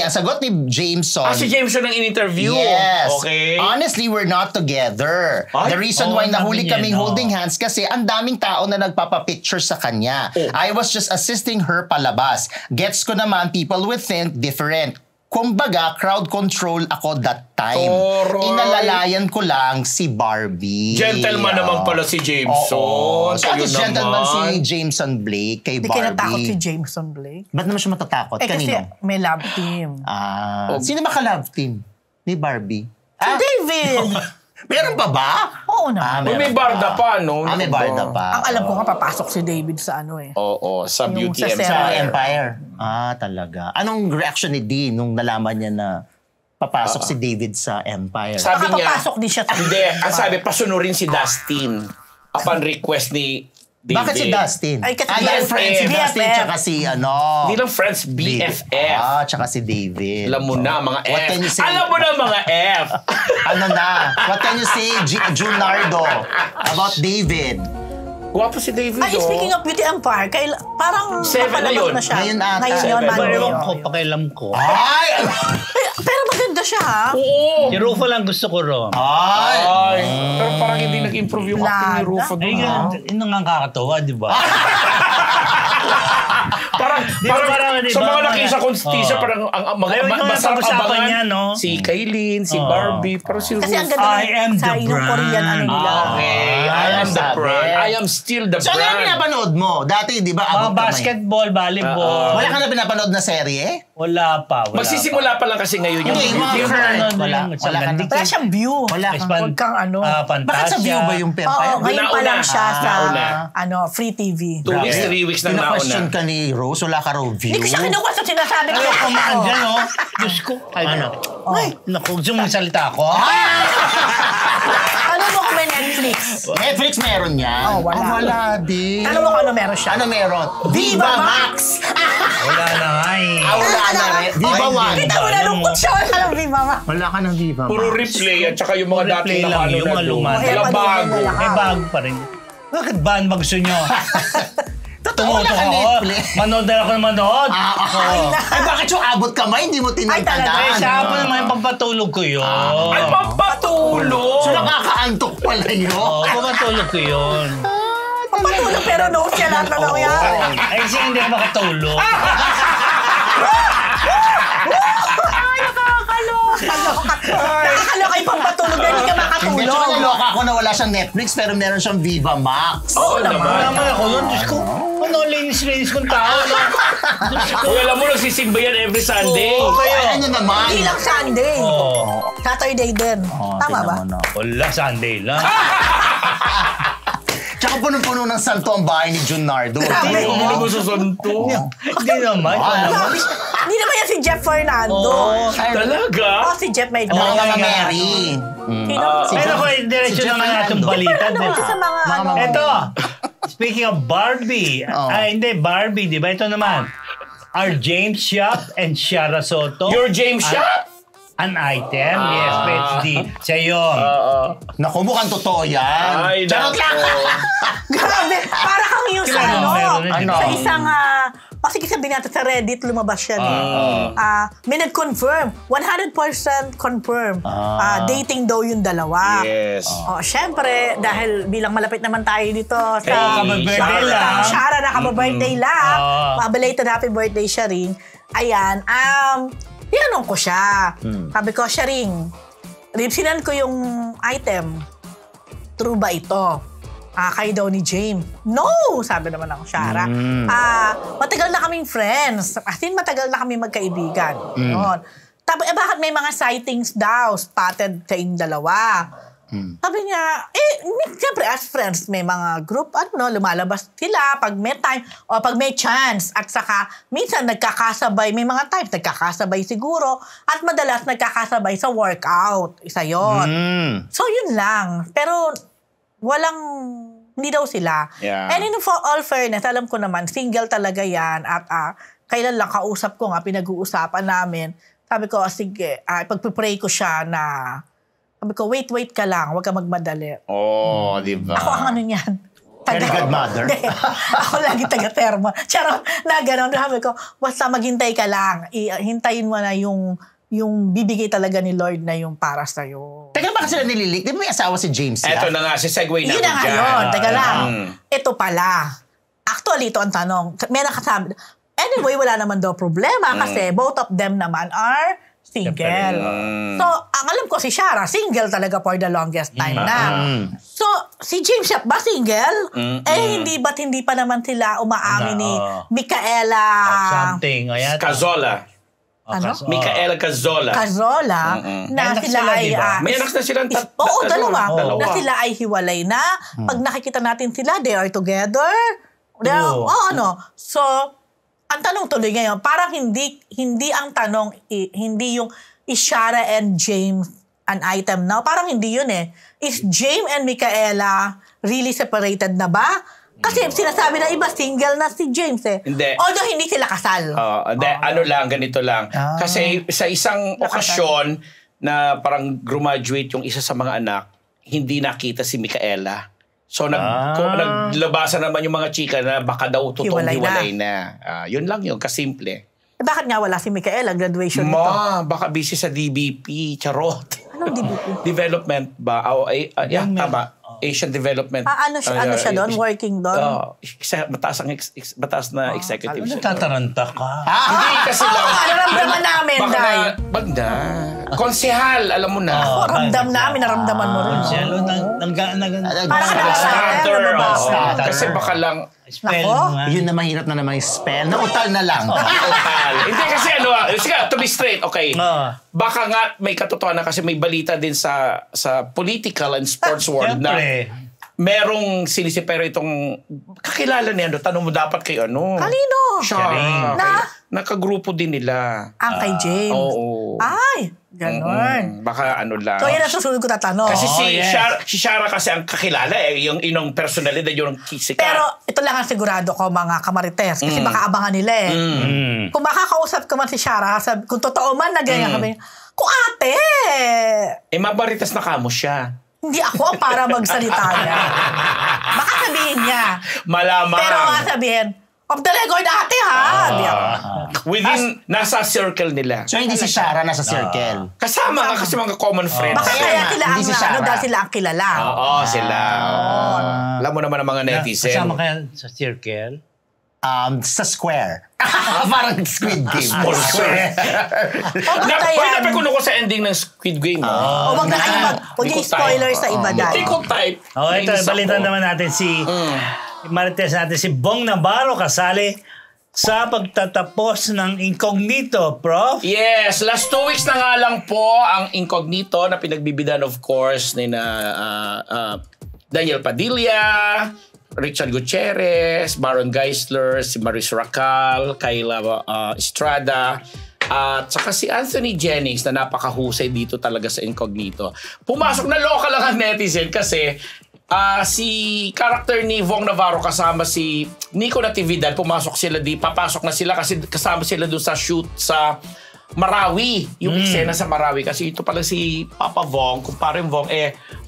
sagot ni Jameson. Si Jameson ang in-interview. Yes. Okay. Honestly, we're not together. Ay, The reason why nahuli sabi niya, kaming holding hands kasi ang daming tao na nagpapapicture sa kanya. I was just assisting her palabas. Gets ko naman, people would think different. Kumbaga, crowd control ako that time. Toroy. Inalalayan ko lang si Barbie. Gentleman naman pala si Jameson. Oo. So, Ayun gentleman naman. si Jameson Blake kay Hindi kayo Barbie. natakot si Jameson Blake. Ba't naman siya matatakot? Kasi Kanino? may love team. Sino maka-love team? Ni Barbie? Si David! Meron pa ba? Oo na. May barda pa, no? May barda pa. Ang alam ko nga, papasok si David sa ano eh. Oo, sa Yung Beauty sa Empire. Sa Empire. Talaga. Anong reaction ni Dean nung nalaman niya na papasok si David sa Empire? Sabi niya, Makapapasok din siya sa hindi, ang sabi, pasunurin si Dustin upon request ni David. Bakit si Dustin? Ay, kasi yung friends si BFF. Dustin tsaka si Hindi lang friends, BFF. Tsaka si David. Alam mo na, mga What F. can you say? Alam mo na, mga F. Ano na? What can you say, Junardo, about David? Guwapo si David, Ay, speaking of Beauty Empire, parang 7 na napalabas yun. na siya. Ngayon ata. Ngayon 7. yun, Pero Monday. ewan ko, pakialam ko. Ay! Pero maganda siya ha. Oo. Si Rufo lang gusto ko ron. Ay! Ay, pero parang hindi nag-improve yung acting ni Lada. Rufo Ay, doon. ha? yun ang nakakatawa, di ba? Parang di sa ba, mga nakisa konstisya, parang ang Ayun, yung masarap pag-usapan abangan niya, no? si Kaylin, si Barbie, pero si Kasi ang Rufo. ganda I am sa the yung brand. Korean ano nila. Okay, I am the sabi. brand. I am still the So, ano yung brand. pinapanood mo? Dati, di ba, Mga abot kamay. basketball, volleyball. Wala ka na pinapanood na serye? Wala pa. Magsisimula pa lang kasi ngayon yung Hindi, mga yung- current. ano, Wala yung ka na. Wala siyang view. Wala kang- Huwag kang ano. Bakit sa view ba yung Oo, Empire? ngayon pa lang siya sa nauna. Free TV. 2 weeks, 3 weeks nang Pina-question nauna. ka ni Rose, wala ka raw view? Hindi ko siya kinuha sa sinasabi ko. Ay, kumaan dyan, oh. Diyos ko. Ano? Ay, naku, gusto mong salita ko? Ano mo kung may Netflix? Netflix meron yan? Oh, wala. Wala din. Ano mo kung ano meron siya? Ano meron? Viva Max! Wala na nga eh. Wala na rin. Viva One. Kita mo na lungkot siya. Wala ng Viva Max. Wala ka ng Viva Max. Puro replay at saka yung mga Replay dating lang nakano yung na mga doon. luma. Kaya Walang pa din bago. nila. May bago pa rin. Bakit ba ang gusto nyo? Totoo na ka Tumutuko ako. Netflix. Manood na ako ng manood. Ay, bakit yung abot kamay? Hindi mo tinatandaan. Sa po naman yung pampatulog ko yun. Ay, pampatulog! So, nakakaantok pala yun. Oo, pampatulog ko yun. Papatulog pero no siya lahat na nangyari. Ay, kasi hindi ako makatulog. Nakakaloka yung pampatulog na hindi ka makatulog. Hindi, tsaka naloka ako na wala siyang Netflix pero meron siyang Viva Max. Oo naman. Naman ako yun. Diyos ko, ano, linis-linis kong tao. Kung alam mo, nagsisimba yan every Sunday. Ay, ano naman? Hindi lang Sunday. Oo. Saturday din. Tama ba? Wala, Sunday lang. Tsaka punong-puno ng santo ang bahay ni Junardo. Grabe. Hindi mo susunto. Hindi naman. Hindi naman yan si Jeff Fernando. Talaga? Si Jeff may Mga Mary. Sino? Pero ko, diretso na nga natin balita. Ano sa mga ano? Ito, speaking of Barbie. Ay, hindi, Barbie, di ba? Ito naman. Are James Shop and Shara Soto Your James Shop? an item? Yes, PhD. Siya yun. Naku, mukhang totoo yan. Ay, Charot lang. Grabe. Para kang yung sa Kailan meron na, sa isang kasi sabihin natin sa Reddit, lumabas siya. May nag-confirm. 100% confirm. Dating daw yung dalawa. Yes. Syempre, dahil bilang malapit naman tayo dito sa birthday lang. Shara, nakababirthday lang. Belated happy birthday, Sharing. Ayan, tinanong ko siya. Sabi ko, Sharing, sinan ko yung item. True ba ito? Kayo daw ni James. No! Sabi naman ako, Shara. Matagal na kaming friends. As in, matagal na kami magkaibigan. Tapos, bakit may mga sightings daw? Spotted kayong dalawa. Sabi niya, siyempre as friends, may mga group, lumalabas sila pag may time o pag may chance. At saka, minsan nagkakasabay, may mga times nagkakasabay siguro. At madalas nagkakasabay sa workout. Isa yon. So, yun lang. Pero, hindi daw sila. Yeah. And in all fairness, alam ko naman, single talaga yan. At kailan lang kausap ko nga, pinag-uusapan namin. Sabi ko, sige, pagpipray ko siya na, sabi ko, wait ka lang, huwag ka magmadali. Di ba? Ako ang ano niyan. Very good mother. Ako lagi taga-termo. Charot, na gano'n. Sabi ko, basta maghintay ka lang. Hintayin mo na yung bibigay talaga ni Lord na yung para sa'yo. Teka, baka sila nililik? Di ba may asawa si James? Eto na nga, si segue na Yun na nga dyan. yun. Teka lang. Ito pala. Actually, ito ang tanong. May nakasabi. Anyway, wala naman daw problema kasi both of them naman are single. So, ang alam ko si Shara, single talaga for the longest time na. So, si James Shop ba single? Hindi pa naman sila umaamin ni Micaela Something. Ayan. Kazola. Ano? Micaela Cazola. Na sila ay... May anak na silang dalawa. Na sila ay hiwalay na. Pag nakikita natin sila, they are together. So, ang tanong tuloy ngayon, parang hindi ang tanong, hindi yung is Shara and James an item now? Parang hindi yun eh. Is James and Micaela really separated na ba? Kasi sinasabi na iba, single na si James eh. Hindi. Although hindi sila kasal. Ganito lang. Kasi sa isang okasyon na parang graduate yung isa sa mga anak, hindi nakita si Micaela. So naglabasan naman yung mga chika na baka daw totoong hiwalay na. Yun lang yun, kasimple. Bakit nga wala si Micaela? Graduation nito. Baka busy sa DBP. Charot. Anong DBP? Development ba? Tama. Asian Development. Ano siya doon? Working doon? Mataas na executive siya. Tataranta ka. Hindi kasi lang. Naramdaman namin, Day. Wag na. Konsehal, alam mo na. Ramdam namin, naramdaman mo rin. Parang kasi baka lang spell nga. Yun na mahirap na naman yung spell. Nautal na lang. Hindi kasi to be straight, okay. Baka nga may katotohanan kasi may balita din sa political and sports world na merong sinisipero itong kakilala niya. Tanong mo dapat kay ano? Kanino? Siya. Nakagrupo din nila. Ang kay James? Oo. Ay, ganon. Baka ano lang. So, yan ang susunod ko tatanong. Kasi si Shara kasi ang kakilala yung inong personalidad yung sikat. Pero ito lang ang sigurado ko mga kamarites kasi baka abangan nila eh. Kung makakausap ko man si Shara, kung totoo man na ganyan kami, kung ate! Mabaritas na kamo siya. Hindi ako para magsalita niya. Baka sabihin niya. Malamang. Pero sabihin, Of the record ate ha. Within, nasa circle nila. So hindi si Shara nasa circle. Kasama kasi mga common friends. Baka kaya sila ang Hindi si Shara. dahil sila ang kilala. Oo, sila. Alam mo naman ang mga netizen. Kasama kaya sa circle? Sa square. Parang Squid Game. Small square. Kaya Napakuno ko sa ending ng Squid Game. o wag na kayo wag yung spoilers sa iba dahil. Ikaw type. Ito, balitan naman natin si Marites natin si Bong Navarro kasali sa pagtatapos ng Incognito, Prof. Yes, last 2 weeks na nga lang po ang Incognito na pinagbibidan of course ni Daniel Padilla, Richard Gutierrez, Baron Geisler, si Maris Racal, Kayla Estrada, at saka si Anthony Jennings na napakahusay dito talaga sa Incognito. Pumasok na local lang ang netizen kasi si character ni Bong Navarro kasama si Nico Natividad, papasok na sila kasi kasama sila doon sa shoot sa Marawi, yung eksena sa Marawi. Kasi ito pala si Papa Bong, kumparing Bong,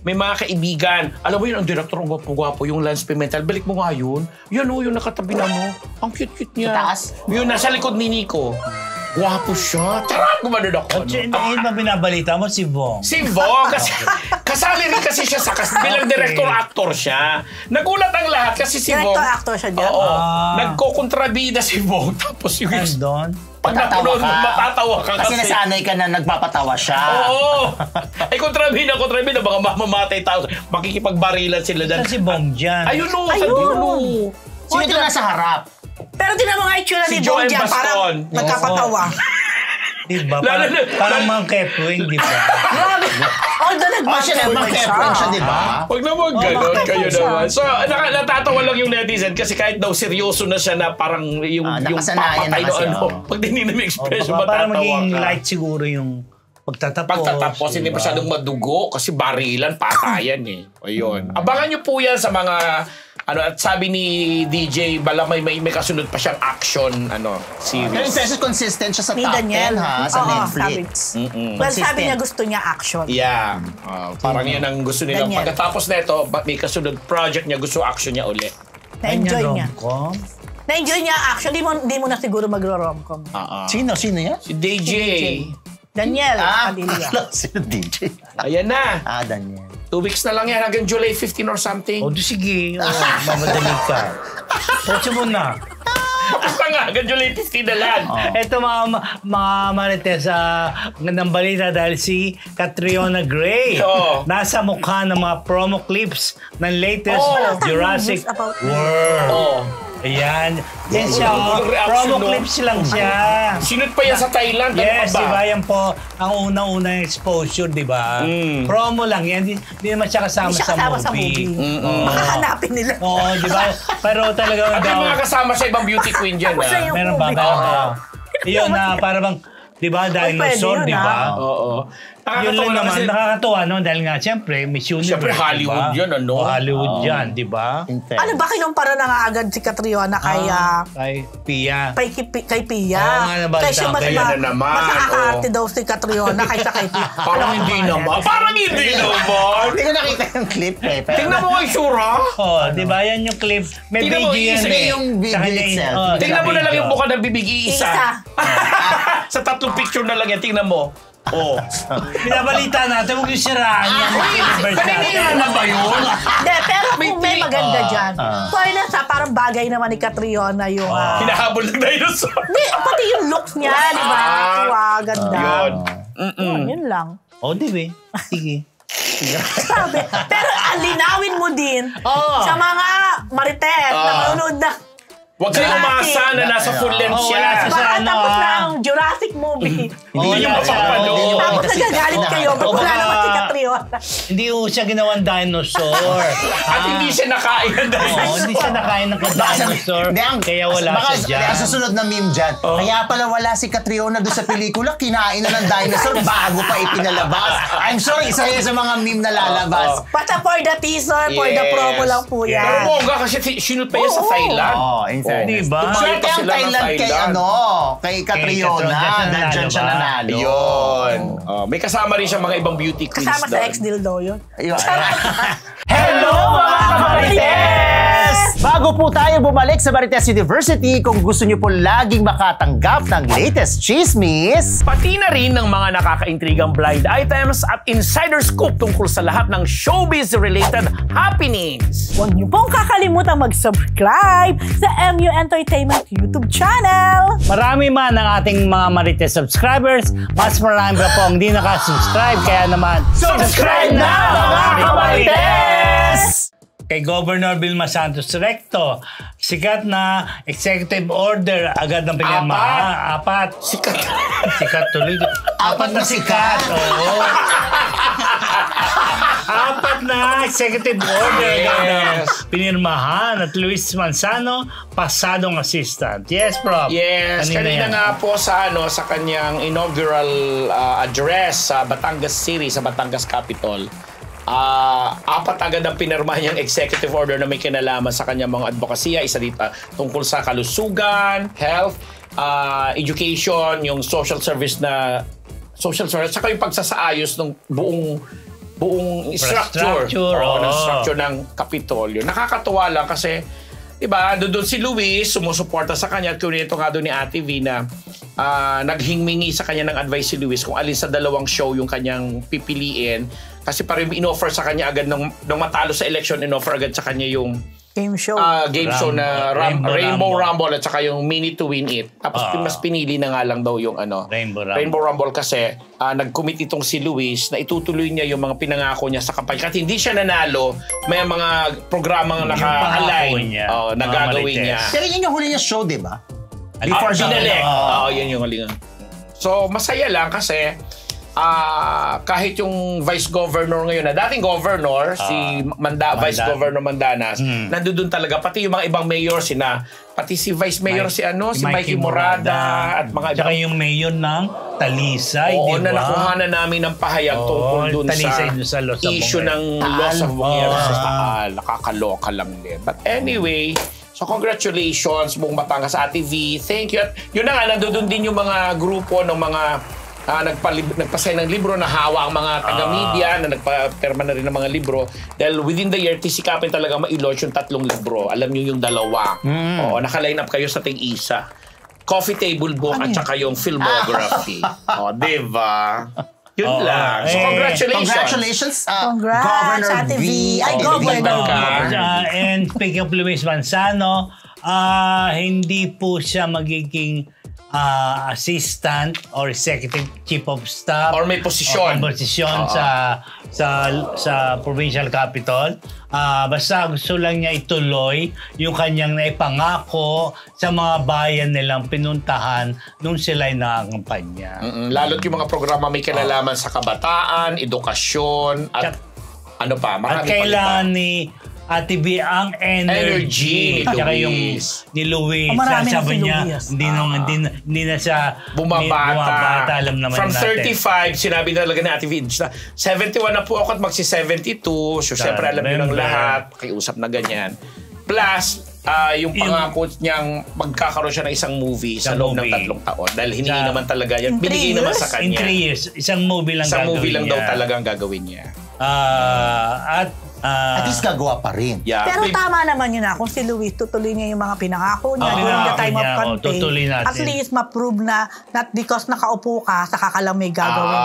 may mga kaibigan. Alam mo yun, ang director, ang gwapo-gwapo, yung Lance Pimentel. Balik mo nga yun. Yan o, yung nakatabi na mo. Ang cute-cute niya. Taas? Yun, nasa likod ni Nico. Gwapo siya. Charot, gumanon ako. Dahil ba binabalita mo si Bong? Si Bong, kasi kasali rin kasi siya sa bilang director-actor siya. Nagulat ang lahat kasi si Bong. Director-actor siya dyan? Oo. Nagkokontrabida si Bong. Tapos yung Nandun? pag napanood mo, matatawa ka kasi nasanay ka na nagpapatawa siya. Oo. Ay, kontrabida, baka mamamatay tao. Makikipagbarilan sila dyan. Si Bong dyan. Ayun o, ayun o. Sino ito nasa harap? Pero tinan mo nga itsura ni Si Bong Joel dyan, parang Baston. nagkapatawa. Diba? Lalo- Parang mga Kepwing, di ba? Grabe. Although Siya naman Kepron siya, di ba? Huwag naman ganon bakit kayo siya? naman. So, natatawa lang yung netizen kasi kahit daw seryoso na siya na parang yung nakasanayan papatay na kasi, no, pag dinignan mo yung expression, Para matatawa maging ka. light siguro yung pagtatapos. Pagtatapos, hindi diba? masyadong madugo kasi barilan, patayan eh. Ayun. Abangan nyo po yan sa mga at sabi ni DJ Bala may kasunod pa siyang action Pero series. impressive consistent siya sa Ni top 10 Daniel. sa Oo, Netflix. Well, sabi niya gusto niya action. Yeah. Parang yan ang gusto nilang Daniel. pagkatapos na ito, may kasunod project niya, gusto action niya ulit. Na-enjoy niya. rom-com? Na-enjoy niya action. Di mo na siguro magro-romcom. Sino yan? Si DJ. Daniel Padilla. Sino DJ? Ayan na. Daniel. 2 weeks na lang yan hanggang July 15 or something. O, sige. Mamadali ka. Pocho mo na. Basta nga, hanggang July 15 na lang. Ito mga Marites, ng balita dahil si Catriona Gray nasa mukha ng mga promo clips ng latest Jurassic About World. Ayan. Yan siya. Promo clips lang siya. Sinut pa yan sa Thailand. Yes, ano pa ba? diba? Yan po ang unang-unang exposure, diba? Promo lang yan. Di naman siya kasama, Hindi siya kasama sa movie. Makahanapin nila. Oo, diba? Pero talaga At may mga kasama sa ibang beauty queen dyan. Tapos na yung meron ba? movie. Meron ba? Yun na, para bang, diba, dinosaur, pwede yun, diba? Oo. Yun lang naman, kasi nakakatuwa, no? Dahil nga, siyempre, Miss Universe, Siyempre, Hollywood diba? yan, ano? Hollywood yan, diba? Ano ba kinumpara na nga agad si Catriona kay Kay Pia. kay Pia? Oo nga, nabalita Kasi mas, ko. Kaya na naman, mas nakakaarte daw si Catriona kaysa kay Pia. Parang hindi naman. Parang hindi naman. Hindi ko nakita yung clip eh. Pero Tingnan mo kay Shura. Oh, diba? Yan yung clip. May Tingnan mo, video yan isa eh. yung video Sa kanya, itself. Tingnan mo na lang yung buka ng bibig Isa. Sa 3 picture na lang yan. Tingnan mo. Oh. Binabalita natin, huwag yung siraan yan. Kanina na ba yun? Hindi, pero kung may May maganda dyan. Fairness parang bagay naman ni Catriona yung... Hinahabol ng dinosaur. Hindi, pati yung looks niya, di ba? Tuwa, ganda. Yun. Yun lang. Oh, di ba? Sige. Sabi. Pero linawin mo din sa mga Marites na manonood na Huwag kayong umasa na nasa full length siya. wala siya. baka tapos na ang Jurassic movie. Hindi nyo mapapanood. Tapos nagagalit kayo pag wala naman si Catriona. Hindi ko siya ginawang dinosaur. At hindi siya nakain ng Oo, dinosaur. hindi siya nakain ng dinosaur. Kaya wala siya dyan. Ang susunod na meme dyan. Kaya pala wala si Catriona doon sa pelikula. Kinain na ng dinosaur bago pa ipinalabas. I'm sorry, isa yan sa mga meme na lalabas. Basta for the teaser, for the promo lang po Pero yan. bongga kasi sinut pa yan sa Thailand. In fairness. Diba? Tumayo pa Swerte ang sila ng Thailand kay kay Catriona. Nandyan siya nanalo. Yun. May kasama rin siya mga ibang beauty queens Kasama sa doon. ex-dildo yun. Ayun. Hello mga Marites! Bago po tayo bumalik sa Marites University, kung gusto niyo po laging makatanggap ng latest chismis, pati na rin ng mga nakakaintrigang blind items at insider scoop tungkol sa lahat ng showbiz-related happenings. Huwag niyo pong kakalimutan mag-subscribe sa MU Entertainment YouTube channel. Marami man ang ating mga Marites subscribers, mas marami pa pong hindi nakasubscribe. Kaya naman, subscribe na mga Marites! Kay Governor Vilma Santos Recto, sikat na executive order agad ng pinirmahan. Apat. Sikat. Sikat tuloy. Apat na sikat. Oo. Apat na executive order agad ng pinirmahan at Luis Manzano, pasadong assistant. Yes, Prof. Yes, kanina nga po sa kanyang inaugural address sa Batangas City, sa Batangas Capitol. Apat agad ang pinirma niyang executive order na may kinalaman sa kanyang mga advokasya. Isa dito tungkol sa kalusugan, health, education, yung social service, saka yung pagsasaayos ng buong structure ng Kapitolyo. Nakakatuwa lang kasi diba, doon si Luis sumusuporta sa kanya at kunito nga doon ni Ate V na naghingmingi sa kanya ng advice si Luis kung alin sa dalawang show yung kanyang pipiliin. Kasi parang in-offer sa kanya agad nung matalo sa election, in-offer agad sa kanya yung game show. Game show na Rainbow Rumble at saka yung Minute to Win It. Tapos mas pinili na nga lang daw yung Rainbow Rumble kasi nag-commit itong si Luis na itutuloy niya yung mga pinangako niya sa kampanya. Kahit hindi siya nanalo, may mga programang naka-align na gagawin niya. Pero yun yung huli niya show, di ba? Before binalik. Yun yung huli. So, masaya lang kasi kahit yung vice governor ngayon na dating governor si Vice Governor Mandanas nandoon talaga pati yung mga ibang mayor pati si vice mayor si Mikey Morada at mga tsaka yung mayor ng Talisay, di ba? Na nakuhanan namin ng pahayag tungkol dun sa issue ng loss of Bungero sa Taal. Nakakaloka lang din. But anyway, so congratulations buong Batangas Ate V. Thank you. At yun na nga, nandoon din yung mga grupo ng mga nagpasay ng libro na hawa ang mga taga-media na nagpa-perma na rin ng mga libro dahil within the year tisikapin talaga ma-launch yung 3 libro. Alam niyo yung 2. Naka-line up kayo sa tig-isa. Coffee Table Book at saka yung filmography. Diba? Yun lang. So congratulations. Governor V. Governor. And speaking of Luis Manzano, hindi po siya magiging assistant or executive chief of staff or may posisyon sa provincial capital. Basta gusto lang niya ituloy yung kanyang naipangako sa mga bayan nilang pinuntahan nung sila'y nakakampanya. Lalo't yung mga programa may kinalaman sa kabataan, edukasyon at ano pa. At kailangan ni Ate B ang energy. Tsaka yung ni Luis. Sabi niya, hindi na siya bumabata. Alam naman From natin. 35, sinabi talaga ni Ate V, 71 na po ako at magsi-72. So, syempre alam niyo ng lahat. Pakiusap na ganyan. Plus, yung pangako niyang magkakaroon siya ng isang movie sa loob ng 3 taon. Dahil hindi naman talaga yan. Binigay naman sa kanya. In 3 years. Isang movie lang gagawin niya. Isang movie lang daw niya. talagang gagawin niya. At least gagawa pa rin. Yeah. Pero tama naman yun kung si Luis tutuloy niya yung mga pinangako niya during the time of campaign. At least ma-prove na not because nakaupo ka, saka ka lang may gagawin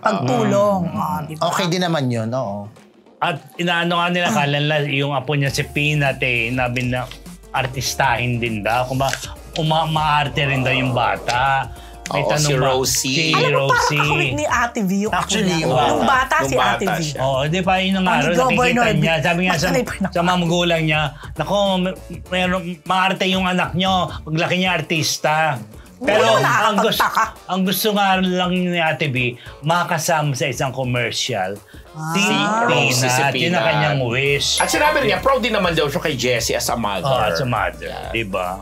pagtulong. Diba? Okay din naman yun, oo. At inaano nga nila, kalala yung apo niya si Peanut nabi na artistahin din daw. Kung ba, maarte rin daw yung bata. May tanong si Rosie. Alam mo, parang kakawit ni Ate V yung actually, nung bata si Ate V. Di ba yun ang araw, nakikita niya. Sabi nga sa mga magulang niya, naku, maarte yung anak niyo, paglaki niya artista. Pero ang gusto nga lang ni Ate B, makasama sa isang commercial. Si Peanut. Yun ang kanyang wish. At sinabi niya, proud din naman daw siya kay Jessie as a mother. As a mother, diba?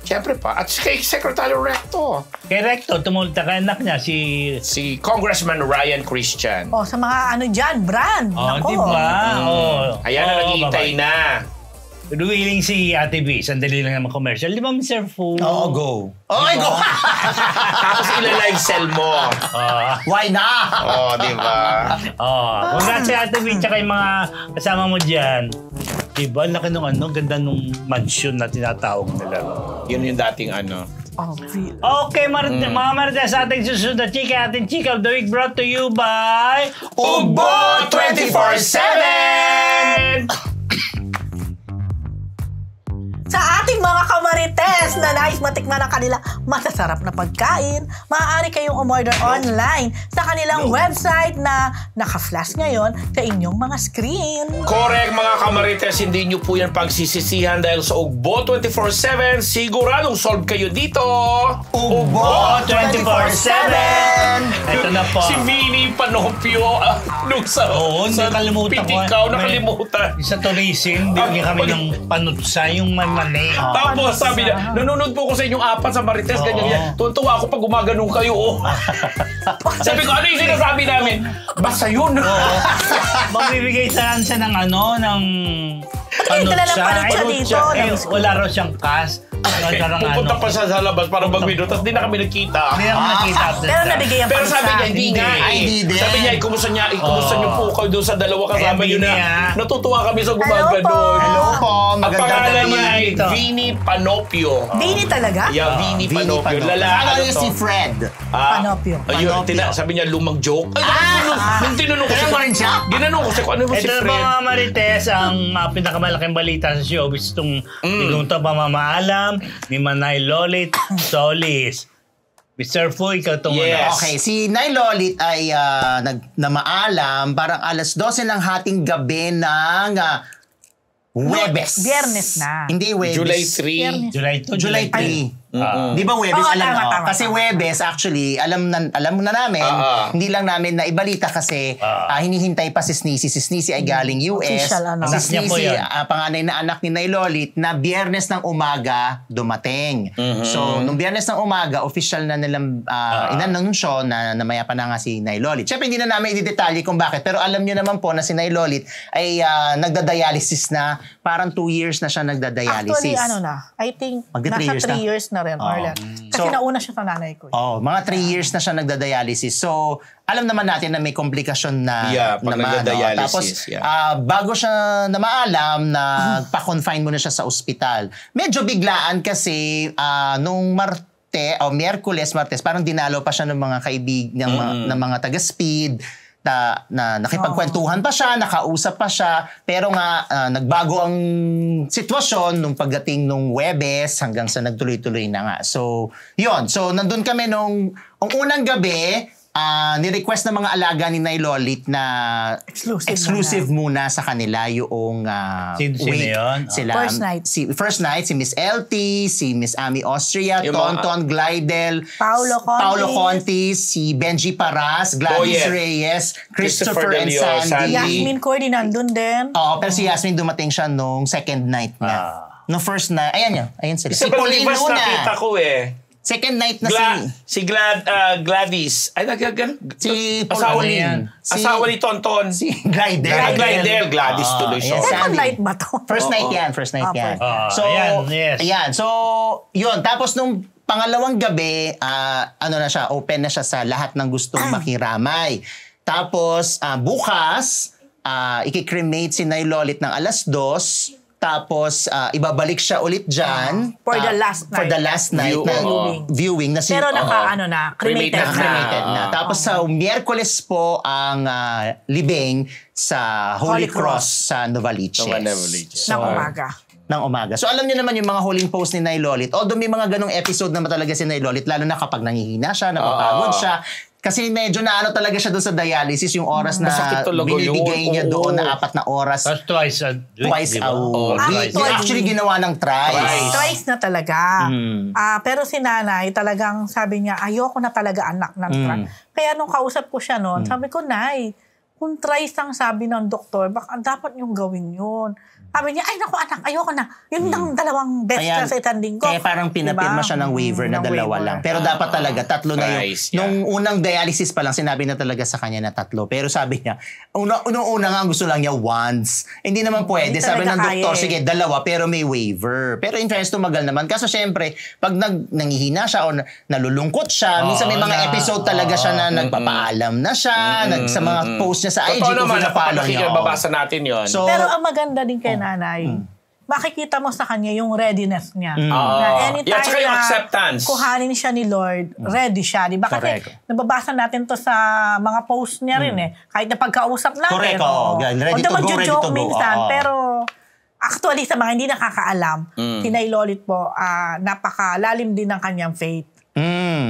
Siyempre pa. At kay Secretary Recto. Kay Recto, tumulta ka anak niya, si Congressman Ryan Christian. Sa mga dyan, brand. Diba? Ayan na, naghihintay na. Willing si Ate B, sandali lang naman commercial. Di ba, Mr. Fu? Go. Go! Tapos ila-live sell mo. Why not? Di ba? Congrats si Ate B, tsaka yung mga kasama mo dyan. Diba? Laki nung ganda nung mansion na tinatawag nila. Yun yung dating ano. Okay, mga Marites, ating susunod na chika, ating chika of the week brought to you by Ugbo 24/7! Sa ating mga kamarites na nais matikman ang kanila masasarap na pagkain, maaari kayong umorder online sa kanilang website na naka-flash ngayon sa inyong mga screen. Correct mga kamarites, hindi nyo po yan pagsisisihan dahil sa Ugbo 24/7, siguradong solve kayo dito. Ugbo 24/7! Ito na po. Si Vinnie Panopio nung sa nakalimutan ko. Pitikaw, nakalimutan. Sa tourism, bigyan kami ng panutsa, yung mani. Tapos sabi niya, nanonood po ko sa inyong apat sa Marites, ganyan. Tuntua ako pag gumaganong kayo. Sabi ko, ano yung sinasabi namin? Basta yun. Magbibigay siya ng Dala ng panutsa dito. Wala raw siyang cash. Pupunta pa siya sa labas para mag-video, tapos di na kami nakita. Hindi na kami nakita. Pero nabigay ang Pero sabi niya, hindi nga. Hindi. Sabi niya, ikumusta niyo po kayo doon sa dalawa kasama niyo na. Natutuwa kami sa gumaganon. Hello po. Ang pangalan niya ay Ito. Vinnie Panopio. Vinnie talaga? Yeah, Vinnie Panopio. Lalaki. Ano yung si Fred? Panopio. Ayun, sabi niya, lumang joke. Nung tinanong ko siya, ginanong ko siya kung ano ba si Ito na Fred. mga Marites, ang pinakamalaking balita sa showbiz itong tigong pamamaalam ni Manay Lolit Solis. Mr. Fu, ikaw ito muna. Yes. Okay, si Nay Lolit ay namaalam parang alas 12 ng hating gabi ng Huwebes. Biyernes na. Hindi Huwebes. July 3. July 3. Di ba Huwebes? Oo, alam tama. Kasi Huwebes, actually, alam na namin, hindi lang namin na ibalita kasi hinihintay pa si Sneezy. Si Sneezy ay galing US. Official, ano. Si Anak niya po Sneezy, yan. panganay na anak ni Nay Lolit, na Biyernes ng umaga dumating. So, nung Biyernes ng umaga, official na nilang inanunsyo na namaya pa na nga si Nay Lolit. Siyempre, hindi na namin i-detalye kung bakit. Pero alam niyo naman po na si Nay Lolit ay nagda-dialysis na. Parang 2 years na siya nagda-dialysis. Actually, I think Magda 3 nasa years 3 na. years na rin. Or less. Kasi nauna siya sa nanay ko. Mga 3 years na siya nagda-dialysis. So, alam naman natin na may komplikasyon na pag naman. nagda-dialysis. Tapos, bago siya na maalam, nagpa-confine muna siya sa ospital. Medyo biglaan kasi nung Miyerkules, Martes, parang dinalo pa siya ng mga ng mga taga-speed. Na nakipagkwentuhan pa siya, nakausap pa siya, pero nga nagbago ang sitwasyon nung pagdating nung Huwebes hanggang sa nagtuloy-tuloy na nga. So, yun. So, nandun kami nung unang gabi, ni-request ng mga alaga ni Nay Lolit na exclusive muna sa kanila yung Sino yun? Sila, first night, si Miss LT, si Miss Ami Austria, Tonton Glidel, Paolo Contis, si Benji Paras, Gladys Reyes, Christopher and Sandy. Yasmin Cordy nandun din. Oo, pero si Yasmin dumating siya nung second night niya. No first night, ayan sila. Si Pauline Luna. Nakita ko Second night na si Gladys. Ay, si Pauline. Asawa ni Tonton. Si Glidel. Gladys tuloy siya. Second night ba to? First night yan. So, ayan. So, yun. Tapos nung pangalawang gabi, na siya, open na siya sa lahat ng gustong makiramay. Tapos, bukas, i-cremate si Nay Lolit ng alas 2. Tapos, ibabalik siya ulit dyan. For the last night. Viewing. Na pero cremated na. Tapos sa Miyerkules po ang libing sa Holy Cross sa Novaliches. Ng umaga. So alam niyo naman yung mga huling post ni Nay Lolit. Although may mga ganong episode na talaga si Nay Lolit, lalo na kapag nangihina siya, napapagod siya. Kasi medyo na talaga siya doon sa dialysis, yung oras na binibigay niya doon na 4 na oras. That's twice a week. Actually, ginawa ng thrice. Twice na talaga. Pero si nanay, talagang sabi niya, ayoko na talaga anak ng thrice. Kaya nung kausap ko siya noon, sabi ko, Nay, kung thrice ang sabi ng doktor, baka dapat niyong gawin yun. Sabi niya, ay naku anak, ayoko na. Yun ang dalawang best na sa itanding ko. Kaya parang pinapirma siya ng waiver na 2 lang. Pero dapat talaga, 3 na yun. Nung unang dialysis pa lang, sinabi na talaga sa kanya na 3. Pero sabi niya, una nga gusto lang niya once. Hindi naman pwede. Sabi ng doktor, sige, 2 pero may waiver. Pero in fairness, tumagal naman. Kaso syempre, pag nangihina siya o nalulungkot siya, minsan may mga episode talaga siya na nagpapaalam na siya, sa mga post niya sa IG. Totoo naman, babasa natin yun. Pero ang maganda din kay nanay, makikita mo sa kanya yung readiness niya. Yeah, Anytime tsaka yung acceptance. kuhanin siya ni Lord, ready siya. Di ba? Kasi nababasa natin to sa mga post niya rin Kahit na pagkausap natin. Correct, ready to go, ready to go. Minsan, pero actually sa mga hindi nakakaalam, si Nay Lolit po, napakalalim din ng kanyang faith.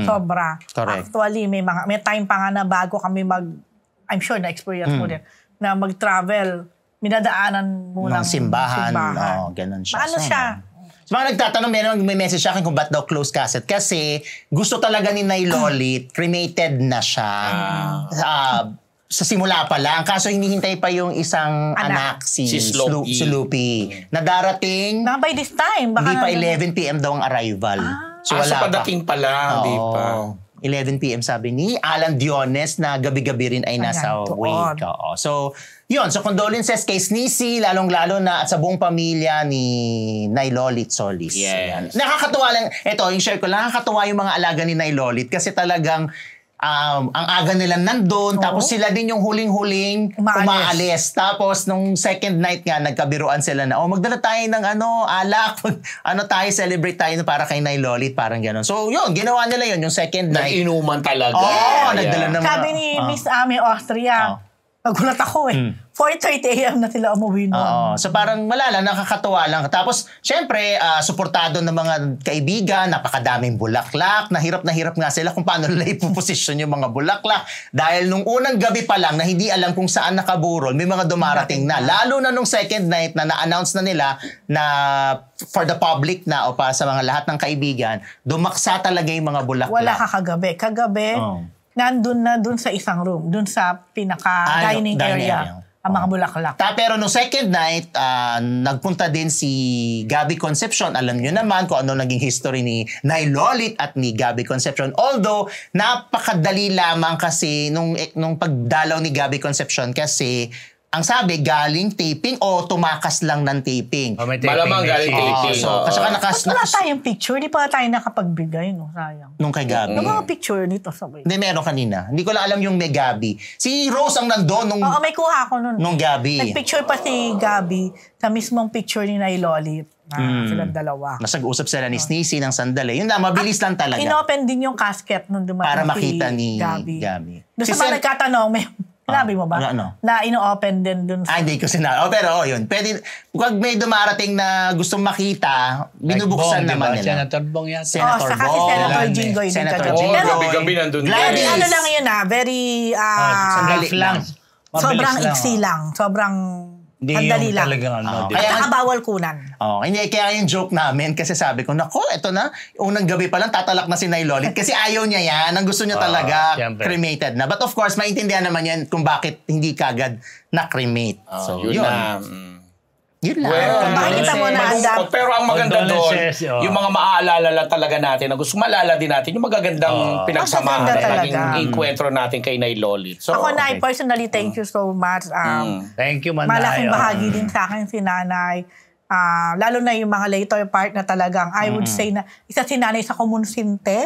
Sobra. Correct. Actually, may time pa nga na bago kami I'm sure na-experience mo din, na mag-travel, minadaanan mo ng simbahan. Ganun siya. Ano siya? So, mga nagtatanong, may message sa akin kung ba't daw closed cassette. Kasi gusto talaga ni Nay Lolit, cremated na siya. Sa simula pa lang. Kaso hinihintay pa yung isang anak si Loopy. Na darating, na by this time. Hindi pa 11 p.m. daw ang arrival. So padating pa lang, di pa. 11 p.m. sabi ni Alan Diones na gabi-gabi rin ay nasa wake. So, yun. So, condolences kay Sneezy, lalong-lalo na at sa buong pamilya ni Nay Lolit Solis. Yes. Nakakatuwa lang. Ito, yung share ko lang. Nakakatuwa yung mga alaga ni Nay Lolit kasi talagang ang aga nilang nandun, tapos sila din yung huling-huling umaalis. Tapos nung second night nga, nagkabiruan sila na, magdala tayo ng alak, tayo, celebrate tayo para kay Nay Lolit, parang gano'n. So yun, ginawa nila yun, yung second night. Nag-inuman talaga. Nagdala ng mga... Sabi ni Miss Amy Austria, nagulat ako 4:30 a.m. na sila umuwi noon. So parang malala, nakakatuwa lang. Tapos, syempre, suportado ng mga kaibigan, napakadaming bulaklak. Nahirap nga sila kung paano nila ipuposisyon yung mga bulaklak. Dahil nung unang gabi pa lang na hindi alam kung saan nakaburol, may mga dumarating na. Lalo na nung second night na na-announce na nila na for the public na o para sa mga lahat ng kaibigan, dumaksa talaga yung mga bulaklak. Wala ka kagabi. Kagabi, nandun sa isang room, dun sa pinaka-dining area. Ang mga bulaklak. Pero no second night, nagpunta din si Gabby Concepcion. Alam nyo naman kung ano naging history ni Nay Lolit at ni Gabby Concepcion. Although, napakadali lamang kasi nung pagdalaw ni Gabby Concepcion kasi ang sabi, galing taping o tumakas lang ng taping. Malamang galing taping. Wala tayong picture. Di pa tayo nakapagbigay, no? Sayang. Nung kay Gabi. Yung mga picture nito. Hindi, meron kanina. Hindi ko lang alam yung may Gabi. Si Rose ang nandun nung... may kuha ko nun. Nung Gabi. Nagpicture pa si Gabi sa mismong picture ni Nay Lolit. Silang dalawa. Nasag-usap sila ni Sneezy ng sandali. Yun lang, mabilis lang talaga. Inopen din yung casket nung dumating para makita ni Gabi. Doon sa mga nagkatanong, sinabi mo ba? Na ino-open din dun sa... Hindi ko sinabi. Pero yun. Pwede, pag may dumarating na gustong makita, binubuksan naman nila. Senator Bong yan. Senator Bong. Saka si Senator Jinggoy. Senator Jinggoy. Gabi-gabi nandun. Very, lang yun very... sandali lang. Sobrang iksi lang. Sobrang... Andali lang. Kaya bawal kunan. Hindi, kaya yung joke namin kasi sabi ko, nako, eto na, unang gabi pa lang tatalak na si Nay Lolit kasi ayaw niya yan. Ang gusto niya talaga cremated na. But of course, maintindihan naman yan kung bakit hindi kagad na-cremate. So, yun. Yun lang. Makikita mo na pero ang maganda doon, yung mga maaalala lang talaga natin, na gusto maalala din natin, yung magagandang pinagsamahan na naging enkwentro natin kay Nay Lolit. So, ako, Nay, personally, thank you so much. Thank you, Manay. Malaking bahagi din sa akin si Nanay. Lalo na yung mga later part na talagang, I would say na isa si Nanay sa kumunsinte.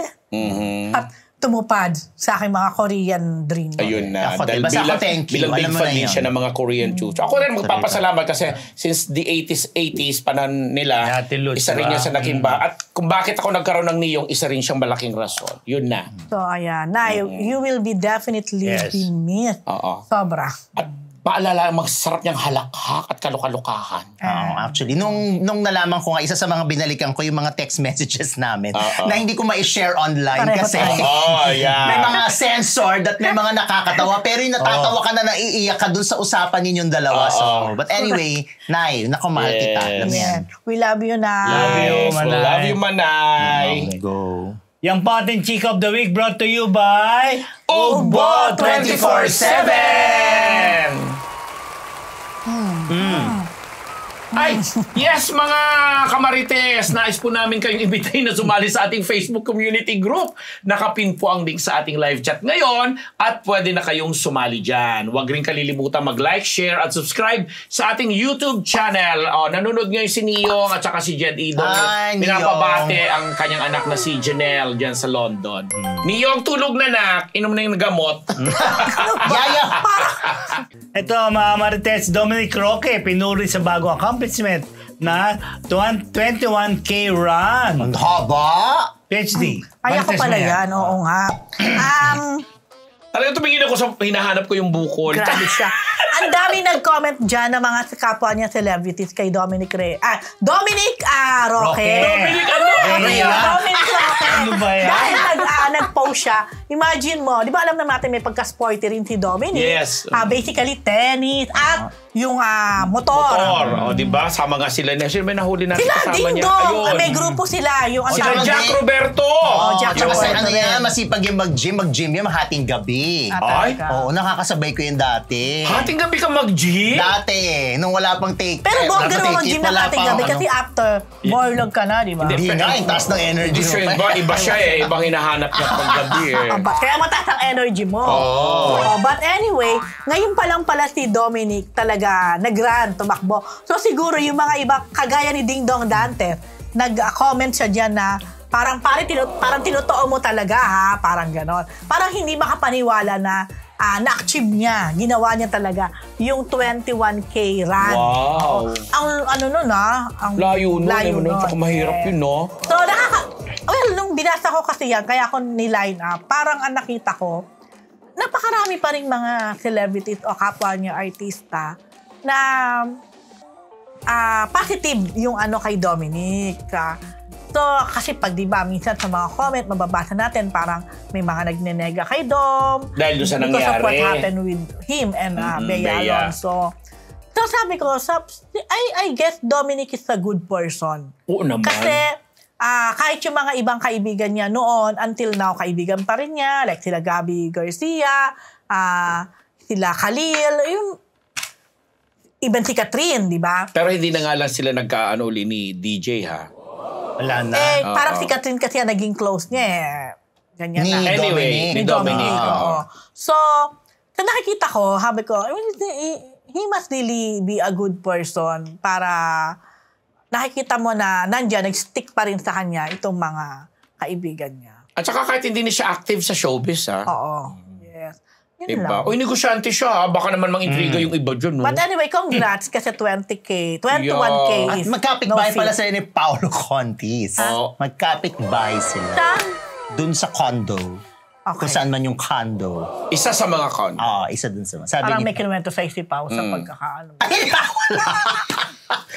At tumupad sa aking mga Korean dream. Ayun na. Dahil bilang big fan din siya ng mga Korean chucho. Ako rin magpapasalamat kasi since the 80s panan nila, isa rin niya sa nakimba. At kung bakit ako nagkaroon ng niyong, isa rin siyang malaking rason. Yun na. So, ayan. Nay, you will be definitely be missed. Sobra. At paalala, magsarap niyang halakhak at kalukalukahan. Actually, nung nalaman ko nga, isa sa mga binalikan ko yung mga text messages namin na hindi ko ma-share online kasi may mga censored at may mga nakakatawa pero yung natatawa ka na naiiyak ka dun sa usapan ninyong dalawa. But anyway, Nay, nakumahal kita. We love you, Nay. Love you, Manay. Love you, Manay. Go. Yung pating Chick of the Week brought to you by Ugbo 24/7! Ay, yes mga kamarites, nais po namin kayong imbitahin na sumali sa ating Facebook community group. Nakapin po ang link sa ating live chat ngayon at pwede na kayong sumali dyan. Huwag rin kalilimutan mag-like, share at subscribe sa ating YouTube channel. Nanonood ngayon si Niyong at saka si Jed Idong. Pinapabate ang kanyang anak na si Janelle dyan sa London. Niyong, tulog na nak. Inom na yung gamot. Yaya! Ito mga Marites, Dominic Roque, pinuri sa bago accomplishment accomplishment na 21K run. Ang haba! PhD. Ay, ako Marites pala mo yan. Oo nga. Talagang tumingin ako sa hinahanap ko yung bukol. Grabe siya. Ang dami nag-comment dyan ng mga kapwa niya celebrities kay Dominic Roque. Dominic ano? Dominic Roque. Ano ba yan? Dahil nag-post siya. Imagine mo, di ba alam na natin may pagka-sporty rin si Dominic? Yes. Basically, tennis at yung motor. O, di ba? Sama nga sila niya. Sino may nahuli natin Sila, kasama Ding niya? Dong. May grupo sila. Yung Sila tawag- Jack Roberto. Jack Tsaka Roberto. ano yan, masipag yung mag-gym yan hating gabi. Ay. Oo, nakakasabay ko yun dati. Hating gabi ka mag-gym? Dati, nung wala pang take. Pero wala bongga pang naman take mag-gym it, na wala kating pang gabi ano. kasi after, morlog ka na, di ba? Hindi nga, yung taas ng energy mo. Different ba? Iba siya eh. Ibang hinahanap niya pag gabi eh. Kaya mataas ang energy mo. Oh. But anyway, ngayon pa lang pala si Dominic talaga nag-run, tumakbo. So siguro yung mga iba, kagaya ni Ding Dong Dante, nag-comment siya dyan na parang tinutoo mo talaga ha, parang ganon. Parang hindi makapaniwala na na-achieve niya, ginawa niya talaga yung 21K run. Wow. Ang ano nun ang Layo nun. Tsaka mahirap yun, no? So nung binasa ko kasi yan, kaya ako niline up, parang ang nakita ko, napakarami pa rin mga celebrities o kapwa niya artista na positive yung kay Dominic. So, kasi pag diba, minsan sa mga comment, mababasa natin, parang may mga nagnenega kay Dom. Dahil doon sa nangyari. Because of what happened with him and Bea Alonso. So, sabi ko, I guess Dominic is a good person. Oo naman. Kasi, kahit yung mga ibang kaibigan niya noon, until now, kaibigan pa rin niya, like sila Gabby Garcia, sila Khalil, yung even si Catherine, di ba? Pero hindi na nga lang sila nagkaano uli ni DJ, ha? Wala na. Parang si Catherine kasi naging close niya eh. Ganyan Ni na. Anyway, Dominic. ni Dominic. Oo. So, sa nakikita ko, sabi ko, he must really be a good person para nakikita mo na nandyan, nag-stick pa rin sa kanya itong mga kaibigan niya. At saka kahit hindi na siya active sa showbiz, ha? Oo. Yes. Yun Diba? lang. Uy, negosyante siya, ha? Baka naman mang-intriga yung iba dyan, no? But anyway, congrats kasi 21K At is magkapit-bahay no pala fee. sila ni Paolo Contis. Oh. Magkapit-bahay sila. Saan? Dun sa condo. Okay. Kung saan man yung condo. Isa sa mga con. Isa dun sa... Sabi Parang ni... may kinuwento sa isipaw sa pagkakaano. Ay, wala!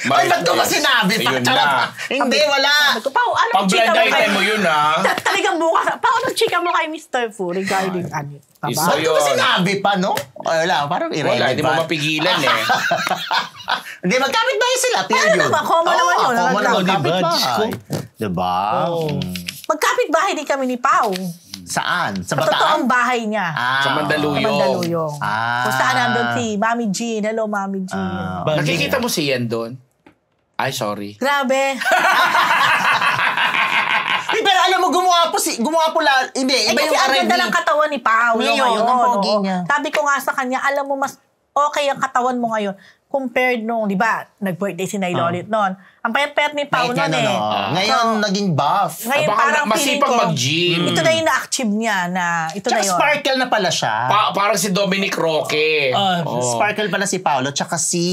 Ay, ba't ko ba sinabi? Ayun Charot. na. Hindi, wala! Sabi ko, Pao, ano Pang-blind item mo yun, ha? Talagang bukas. Pao, ano chika mo kay Mr. Fu regarding ano? Isa Taba? Ba't ko ba yun. sinabi pa, no? Wala, parang irrelevant. Wala, hindi mo mapigilan, eh. Hindi, magkapit-bahay sila. Period. naman, common naman yun. Common naman, Diba? kapit-bahay. Diba? Magkapit-bahay din kami ni Pao. Saan? Sa Sa totoong Bataan? bahay niya. Sa Mandaluyong. Sa Mandaluyong. Ah. Kung saan nandun si Mami Jean. Hello, Mami Jean. Nakikita mo si Yen doon? Ay, sorry. Grabe. Pero alam mo, gumawa po hindi, iba Kasi yung ang ganda R&B. ng katawan ni Pao Ngayon, ang pogi oo. niya. Sabi ko nga sa kanya, alam mo, mas okay ang katawan mo ngayon compared nung, di ba, nag-birthday si Nay Lolit noon. Ang payat-payat ni Pao noon eh. Ngayon, naging buff. Ngayon Baka parang feeling masipag ko, mag-gym. ito na yung na-achieve niya na ito Tsaka na yun. sparkle na pala siya. Parang si Dominic Roque. Sparkle pala si Paolo. Tsaka si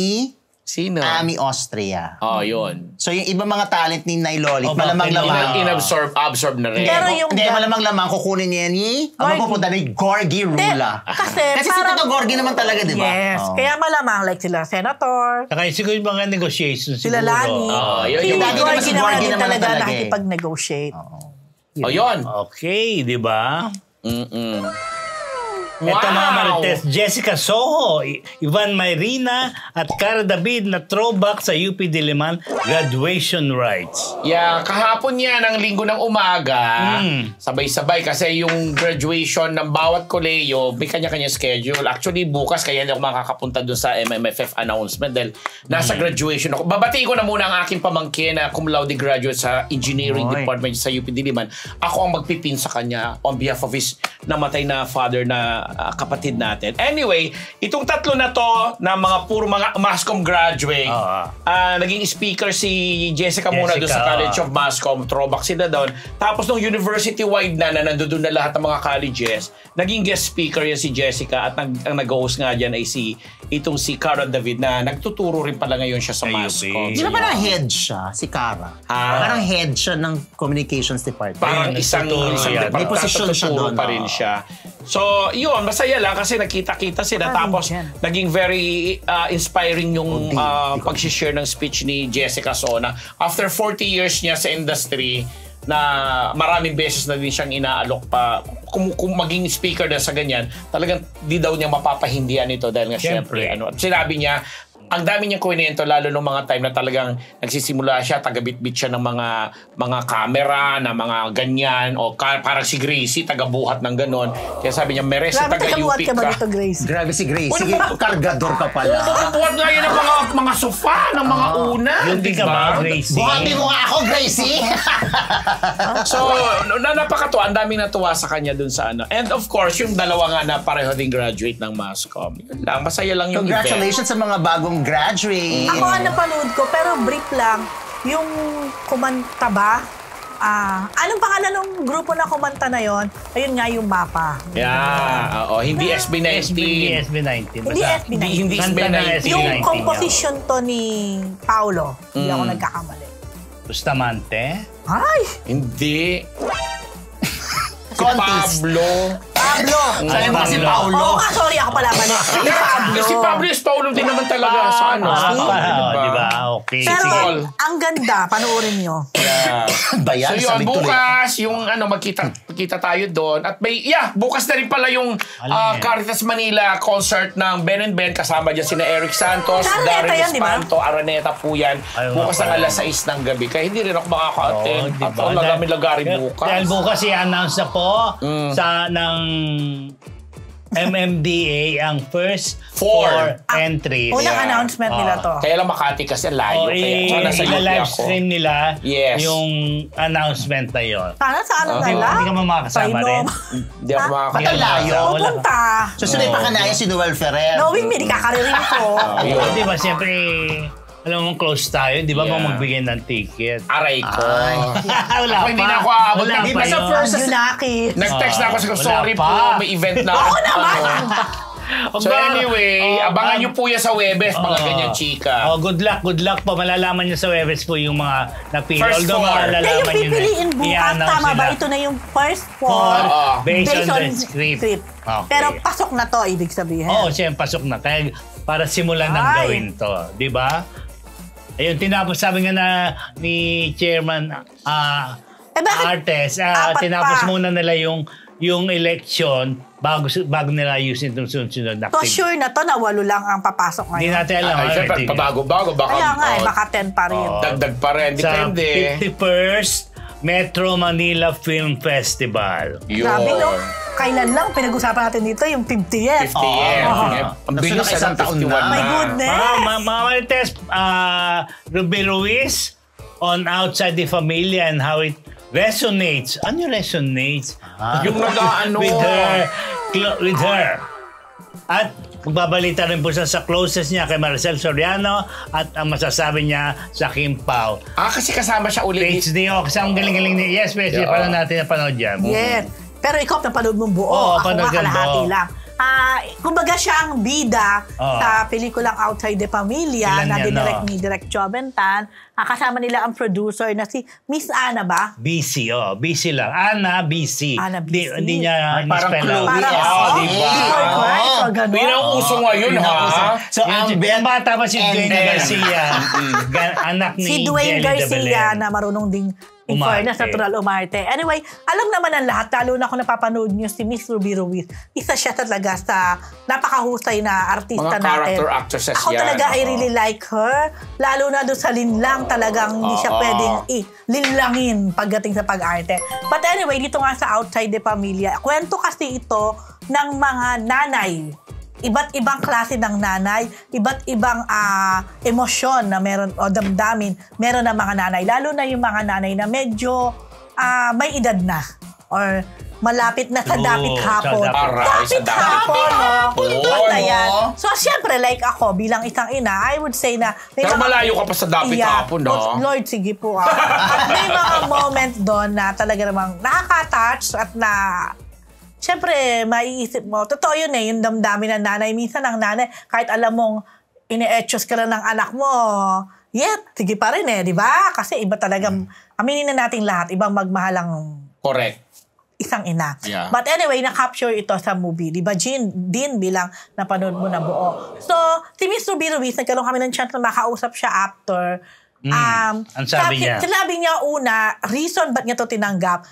Sino? Ami Austria. Oh, yun. So yung ibang mga talent ni Nay Lolit, malamang lamang. Absorb na rin. Pero yung Hindi, malamang lamang kukunin niya ni, pupunta ni Gorgie Rula. Kasi si parang- Tito Gorgie naman talaga, di ba? Yes. Oo. Kaya malamang like sila Senator, Saka siguro yung mga negotiations sila siguro. Lani. yun, Si yung dati naman si Gorgie naman Gorgie din naman talaga talaga eh. nakikipag-negotiate. Oh, yun. Okay, di ba? Wow. Ito mga Marites, Jessica Soho, Ivan Mayrina at Cara David na throwback sa UP Diliman graduation rites. Yeah, kahapon yan, ang linggo ng umaga, sabay-sabay kasi yung graduation ng bawat koleyo, may kanya-kanya schedule. Actually, bukas kaya hindi ako makakapunta doon sa MMFF announcement dahil nasa graduation ako. Babatiin ko na muna ang aking pamangkin na cum laude graduate sa engineering department sa UP Diliman. Ako ang magpipin sa kanya on behalf of his namatay na father na kapatid natin. Anyway, itong tatlo na to na mga puro mga Mascom graduate, naging speaker si Jessica muna doon sa College of Mascom, throwback sila doon. Tapos nung university-wide na nandoon na lahat ng mga colleges, naging guest speaker yan si Jessica at ang nag-host nga dyan ay si Cara David na nagtuturo rin pala ngayon siya sa Mascom. Di ba parang head siya, si Cara? Parang head siya ng communications department. Parang isang department. May posisyon siya doon. Pa rin siya. So, yun, masaya lang kasi nakita-kita sila. Tapos, naging very inspiring yung pag-share ng speech ni Jessica Sona. After 40 years niya sa industry, na maraming beses na din siyang inaalok pa kung maging speaker na sa ganyan, talagang di daw niya mapapahindihan ito dahil nga syempre sinabi niya ang dami niyang kwento lalo nung mga time na talagang nagsisimula siya, tagabitbit siya ng mga camera, na mga ganyan, o parang si Gracie, tagabuhat ng ganon. Kaya sabi niya, Meres, taga-UP ka. Grabe si Gracie. Sige, kargador ka pala. Buhat nga yan ng mga sofa, ng mga una. Hindi ka ba, Gracie? Buhati mo nga ako, Gracie! So, napakatuwa. Ang daming natuwa sa kanya dun sa ano. And of course, yung dalawa nga na pareho ding graduate ng Mascom. Yun lang, masaya lang yung Congratulations sa mga bagong graduate. Ako ang napanood ko, pero brief lang, yung kumanta ba? Anong pangalan ng grupo na kumanta na yon? Ayun nga yung mapa. Yeah, hindi SB19. Hindi SB19. Hindi SB19. Hindi SB19. Yung composition to ni Paulo. Hindi ako nagkakamali. Bustamante? Ay! Hindi. Si Contis. Pablo. Sabi mo kasi Paulo. Oo nga, sorry, ako pala mali. Si Pablo is Paulo din naman talaga sa ano. Diba? Okay. Pero ang ganda, panoorin nyo. Bayan, so yun, bukas, yung magkita tayo doon. At may, bukas na rin pala yung Caritas Manila concert ng Ben and Ben. Kasama dyan sina Eric Santos, Darren Espanto, Araneta po yan. Bukas ng alas 6 ng gabi. Kaya hindi rin ako makaka-attend. At ako lagami-lagari bukas. Dahil bukas i-announce na po ng MMDA ang first 4 entries. Unang announcement nila to. Kaya lang Makati kasi layo. I-live stream nila yung announcement na yun. Sana sa ano na lang? Hindi ka makakasama rin. Hindi ako makakasama. Layo. Pupunta. Susunod pa kanaya si Noel Ferrer. Knowing me, di kakaririn ko. Di ba, siyempre, alam mo, close tayo. Di ba magbigay ng ticket? Aray ko. Wala pa. Hindi na ako aabot. Wala Di pa ba sa yun. first... Nag-text na ako sa sorry po, may event na. Oo naman! So anyway, abangan nyo po yan sa Webes, mga ganyan chika. Good luck po. Malalaman nyo sa Webes po yung mga napili. First Although 4. Kaya yung pipiliin bukas, tama ba? Ito na yung first 4 based on the script. Okay. Pero pasok na to, ibig sabihin. Oo, siyempre pasok na. Kaya para simulan ng gawin to. Di ba? Ayun, tinapos sabi nga na ni Chairman Artes, tinapos muna nila yung election bago nila ayusin itong sunod na activity. So sure na to na 8 lang ang papasok ngayon. Hindi natin alam. Siyempre, pabago-bago. Kaya nga, baka 10 pa rin. Dagdag pa rin. Depende. Sa 51st Metro Manila Film Festival. Sabi no, kailan lang pinag-usapan natin dito yung 50th. 50th. Ang bilis na isang taon na. My goodness. Mga Marites, Ruby Ruiz on Outside the Familia and how it resonates. Ano resonates? Yung nag-ano. With her. At magbabalita rin po siya sa closest niya kay Maricel Soriano at ang masasabi niya sa Kim Pao. Kasi kasama siya ulit. Page niyo. Kasi ang galing-galing niya. Yes, paano natin napanood yan? Yes. Pero ikaw napanood mong buo. Ako nga kalahati lang. Kumbaga siya ang bida sa pelikulang Outside the Familia na dinirect ni Direk Joventan. Kasama nila ang producer na si Miss Ana ba? BC, BC lang. Ana BC. Ana BC. Hindi niya parang Chloe. Pero uso ngayon, ha? So, ang bata pa si Dwayne Garcia. Anak ni si Dwayne Garcia na marunong ding in fairness, natural umarte. Anyway, alam naman ang lahat, lalo na kung napapanood nyo si Miss Ruby Ruiz. Isa siya talaga sa napakahusay na artista mga natin. Character actresses Ako yan. talaga, I really like her. Lalo na doon sa linlang talagang hindi siya pwedeng linlangin pagdating sa pag-arte. But anyway, dito nga sa Outside the Familia, kwento kasi ito ng mga nanay. Iba't ibang klase ng nanay, iba't ibang emosyon na meron o damdamin meron ng mga nanay. Lalo na yung mga nanay na medyo may edad na or malapit na sa dapit hapon. Sa Dapit hapon, no? Basta yan. Oo. So, siyempre, like ako, bilang isang ina, I would say na... Pero malayo ka pa sa dapit hapon, no? Lord, sige po. At may mga moment doon na talaga namang nakaka-touch at na... Siyempre, maiisip mo. Totoo yun yung damdamin ng nanay. Minsan ang nanay, kahit alam mong ine-etchos ka na ng anak mo, sige pa rin di ba? Kasi iba talagang, aminin na natin lahat, ibang magmahalang... Correct. Isang ina. Yeah. But anyway, na-capture ito sa movie. Di ba, Din bilang napanood mo na buo. So, si Miss Ruby Ruiz, nagkaroon kami ng chance na makausap siya after. Ang sabi niya? Sinabi niya una, reason ba't niya to tinanggap.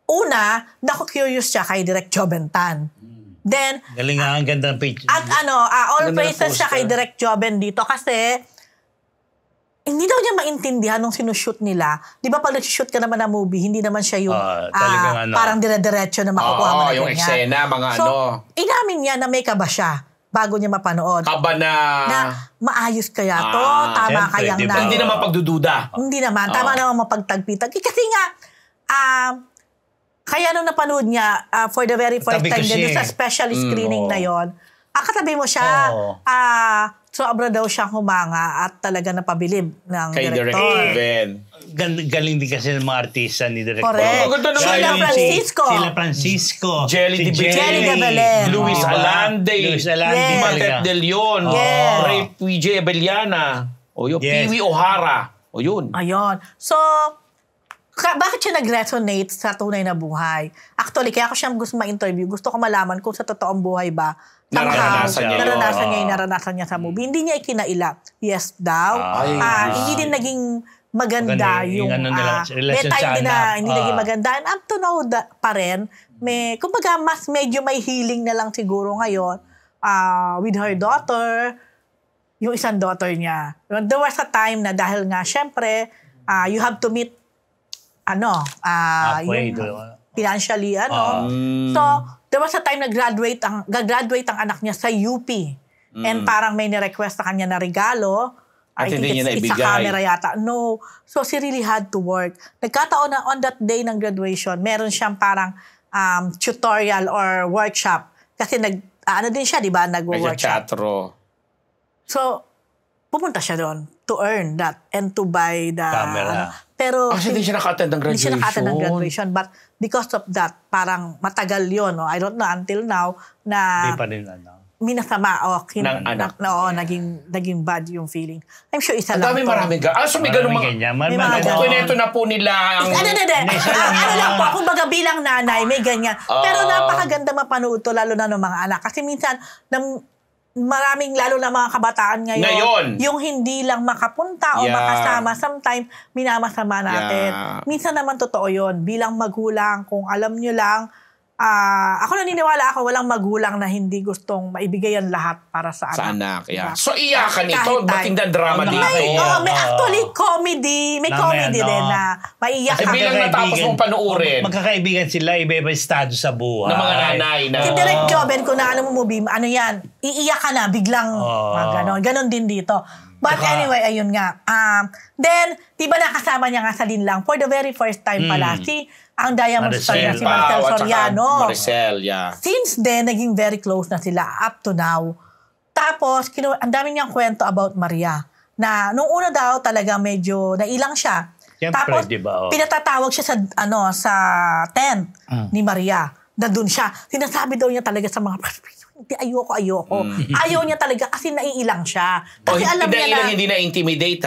Una, naku-curious siya kay Direk Jobentan. Then, Galing nga, ang ganda ng page. at all Ganda ng praises siya kay poster. Direk Joben dito kasi hindi daw niya maintindihan nung sinushoot nila. Di ba pag nag-shoot ka naman ng movie, hindi naman siya yung talagang parang dire-diretso na makukuha mo na yung ganyan. eksena, mga so, inamin niya na may kaba siya bago niya mapanood. Kaba na maayos kaya to, tama Siyempre, kayang diba? hindi naman pagdududa. Hindi naman, tama naman mapagtagpitag. Kasi nga, kaya nung napanood niya for the very first Katabi ko time din siya sa special screening na yon, katabi mo siya, sobra daw siyang humanga at talaga napabilib ng Kay Direk director. Joben. Galing din kasi ng mga artista ni Direk. Correct. Oh, ganda naman Sheila yun. Francisco. Sila Francisco. Jelly de Jelly de Belen. Luis Diba? Alande. Luis Alande. Yes. Matet de Leon. Yes. Ray PJ Abellana. Yun. Yes. Pee-wee O'Hara. Yun. Ayun. So, bakit siya nag-resonate sa tunay na buhay? Actually, kaya ako siya gusto ma-interview. Gusto ko malaman kung sa totoong buhay ba Naranasan niya yun. naranasan niya sa movie. Hindi niya ikinaila. Yes daw. Hindi din naging maganda yung ano nila, may relation time sa din na anak. hindi naging maganda. And up to now pa rin, kumbaga mas medyo may healing na lang siguro ngayon with her daughter, yung isang daughter niya. There was a time na dahil nga, syempre, you have to meet Halfway, financially, So, there was a time na graduate ang anak niya sa UP. And parang may ni-request sa kanya na regalo. At hindi niya it's a naibigay. camera yata. No. So, she really had to work. Nagkataon na on that day ng graduation, meron siyang parang tutorial or workshop. Kasi din siya, di ba? Nag-workshop. Nagka-chatro. So, pumunta siya doon to earn that and to buy the Camera. pero Kasi hindi siya naka-attend ng hindi siya graduation. naka-attend ng graduation, but because of that, parang matagal yun. I don't know until now na Hindi pa rin minasama Ng anak. naging bad yung feeling. I'm sure isa Ang lang. maraming so may ganun mga... ganyan. May mga ganun. Kukwento na po nila ang... Ano lang po, kumbaga bilang nanay, may ganyan. Pero napakaganda mapanood to, lalo na ng mga anak. Kasi minsan, maraming, lalo na mga kabataan ngayon, yung hindi lang makapunta o makasama, sometimes minamasama natin. Minsan naman totoo yun. Bilang magulang, kung alam nyo lang, ako naniniwala walang magulang na hindi gustong maibigay ang lahat para sa anak. Sa anak, Diba? So iyakan ito, matingnan drama dito. May actually comedy, may comedy din na maiyak ka. Bilang natapos mong panuorin. Magkakaibigan sila, iba-iba estado sa buhay. Ng mga nanay na... Si Direk Joben, kung na mo movie, yan, iiyak ka na, biglang ganon din dito. But anyway, ayun nga. Then, di ba nakasama niya nga sa Linlang for the very first time pala, ang Diamond Star niya, si Maricel Soriano. Maricel, Since then, naging very close na sila up to now. Tapos, ang dami niyang kwento about Maria. Na nung una daw talaga medyo nailang siya. Siyempre, tapos, diba, pinatatawag siya sa tent ni Maria. Nandun siya. Sinasabi daw niya talaga sa mga hindi, ayoko. Ayaw niya talaga kasi naiilang siya. Kasi alam niya na... Hindi na-intimidate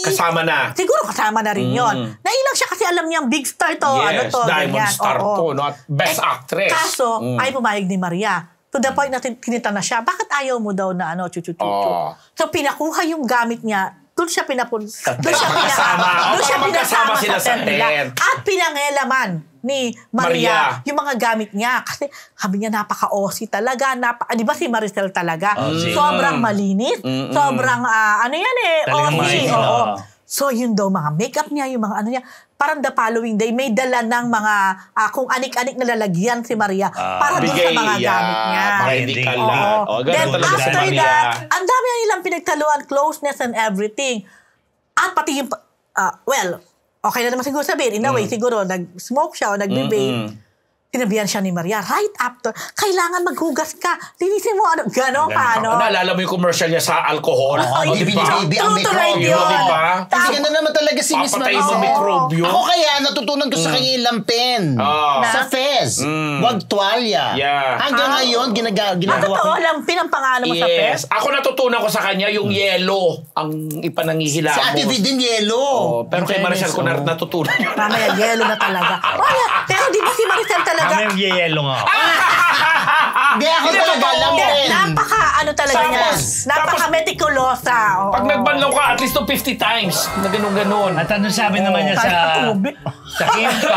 kasama na. Siguro kasama na rin yun. Nailang siya kasi alam niya big star to. Yes, Diamond Star to. Not best actress. Kaso, ay pumayag ni Maria. To the point na tinita na siya, bakit ayaw mo daw na chuchu-chuchu? So, pinakuha yung gamit niya. Doon siya pinasama sila sa tent. At pinangelaman ni Maria yung mga gamit niya. Kasi sabi niya, napaka-OC talaga. Di ba si Maricel talaga? Sobrang malinis. Sobrang, OC. So, yun daw, mga makeup niya, yung mga niya. Parang the following day, may dala ng mga, kung anik-anik na lalagyan si Maria para doon sa mga gamit niya. Then, after that, ang dami na nilang pinagtaluan, closeness and everything. At pati yung, okay na naman siguro sabihin, in a way, siguro, nag-smoke siya o nag-vape. Tinabihan siya ni Maria, right after, kailangan maghugas ka. Linisin mo, gano'n ka, Naalala mo yung commercial niya sa alcohol? Baby, baby, ang mikrobyo, di ba? Hindi ka na naman talaga si Miss Papatay Maria. mo mikrobyo. Ako kaya, natutunan ko sa kanya yung lampin. Sa Fez. Wag tuwalya. Yeah. Hanggang ngayon, ginagawa Totoo, ko. lampin ang pangalan mo sa Yes. pet? Ako natutunan ko sa kanya yung yellow ang ipanangihilamos. Si Ate V din yellow. Pero kay Maricel ko na natutunan yun. Mamaya, yelo na talaga. Pero di ba si Maricel talaga? Kami yung yelo nga ako. Hindi ako talaga lampin. Talaga niya. Napaka meticulosa. Pag nagbanlaw ka, at least 50 times na ganun-ganun. At ano sabi naman niya sa Kimpa?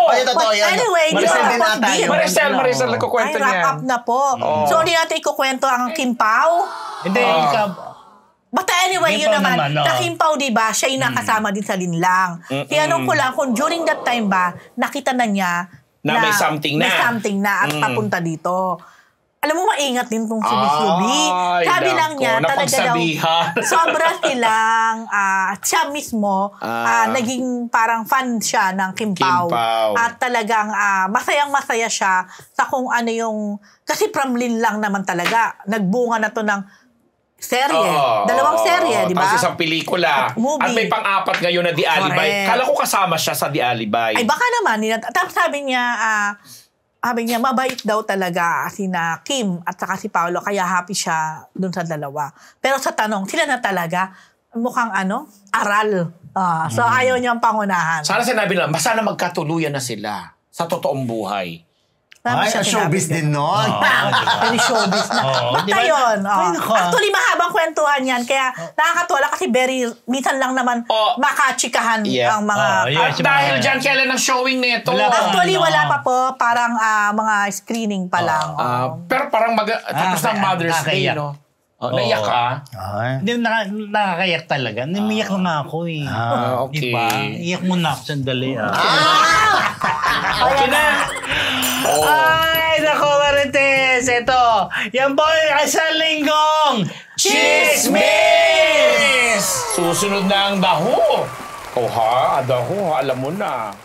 Ay, totoo yan. Anyway, Maricel din na tayo. Maricel, nagkukwento wrap niya. up na po. So, hindi natin ikukwento ang Kimpaw. Hindi, Basta anyway, yun Kimpaw naman. naman, Na Kimpaw, diba, siya yung nakasama din sa Linlang. Tinanong ko lang kung during that time ba, nakita na niya Na may something na. May something na at papunta dito. Alam mo, maingat din tong si Miss Yubi. Sabi lang niya, talaga daw, sobra silang, siya mismo, naging parang fan siya ng Kimpaw. At talagang masayang-masaya siya sa kung ano yung, kasi from Linlang naman talaga, nagbunga na to ng serye. Dalawang serye, di ba? Tapos isang pelikula. At may pang-apat ngayon na The Alibay. Kala ko kasama siya sa The Alibay. Ay, baka naman. Tapos sabi niya, mabait daw talaga sina Kim at saka si Paolo, kaya happy siya dun sa dalawa. Pero sa tanong, sila na talaga, mukhang aral. So ayaw niyang pangunahan. Sana sinabi lang, sana magkatuluyan na sila sa totoong buhay. Ay, showbiz din nun. Pero showbiz na. Basta yun. Actually, mahabang kwentuhan yan. Kaya nakakatuwa kasi minsan lang naman makachikahan ang mga... At dahil dyan, kailan ang showing nito? Actually, wala pa po. Parang mga screening pa lang. Pero parang tapos ng Mother's Day, no? Naiyak ka? Hindi, nakakayak talaga. Namiyak na nga ako eh. Okay. Diba? Iyak mo na ako sandali. Okay na. Ay, nako Marites! Ito, yan po yung isang linggong Chismis! Susunod na ang daho. Daho, alam mo na.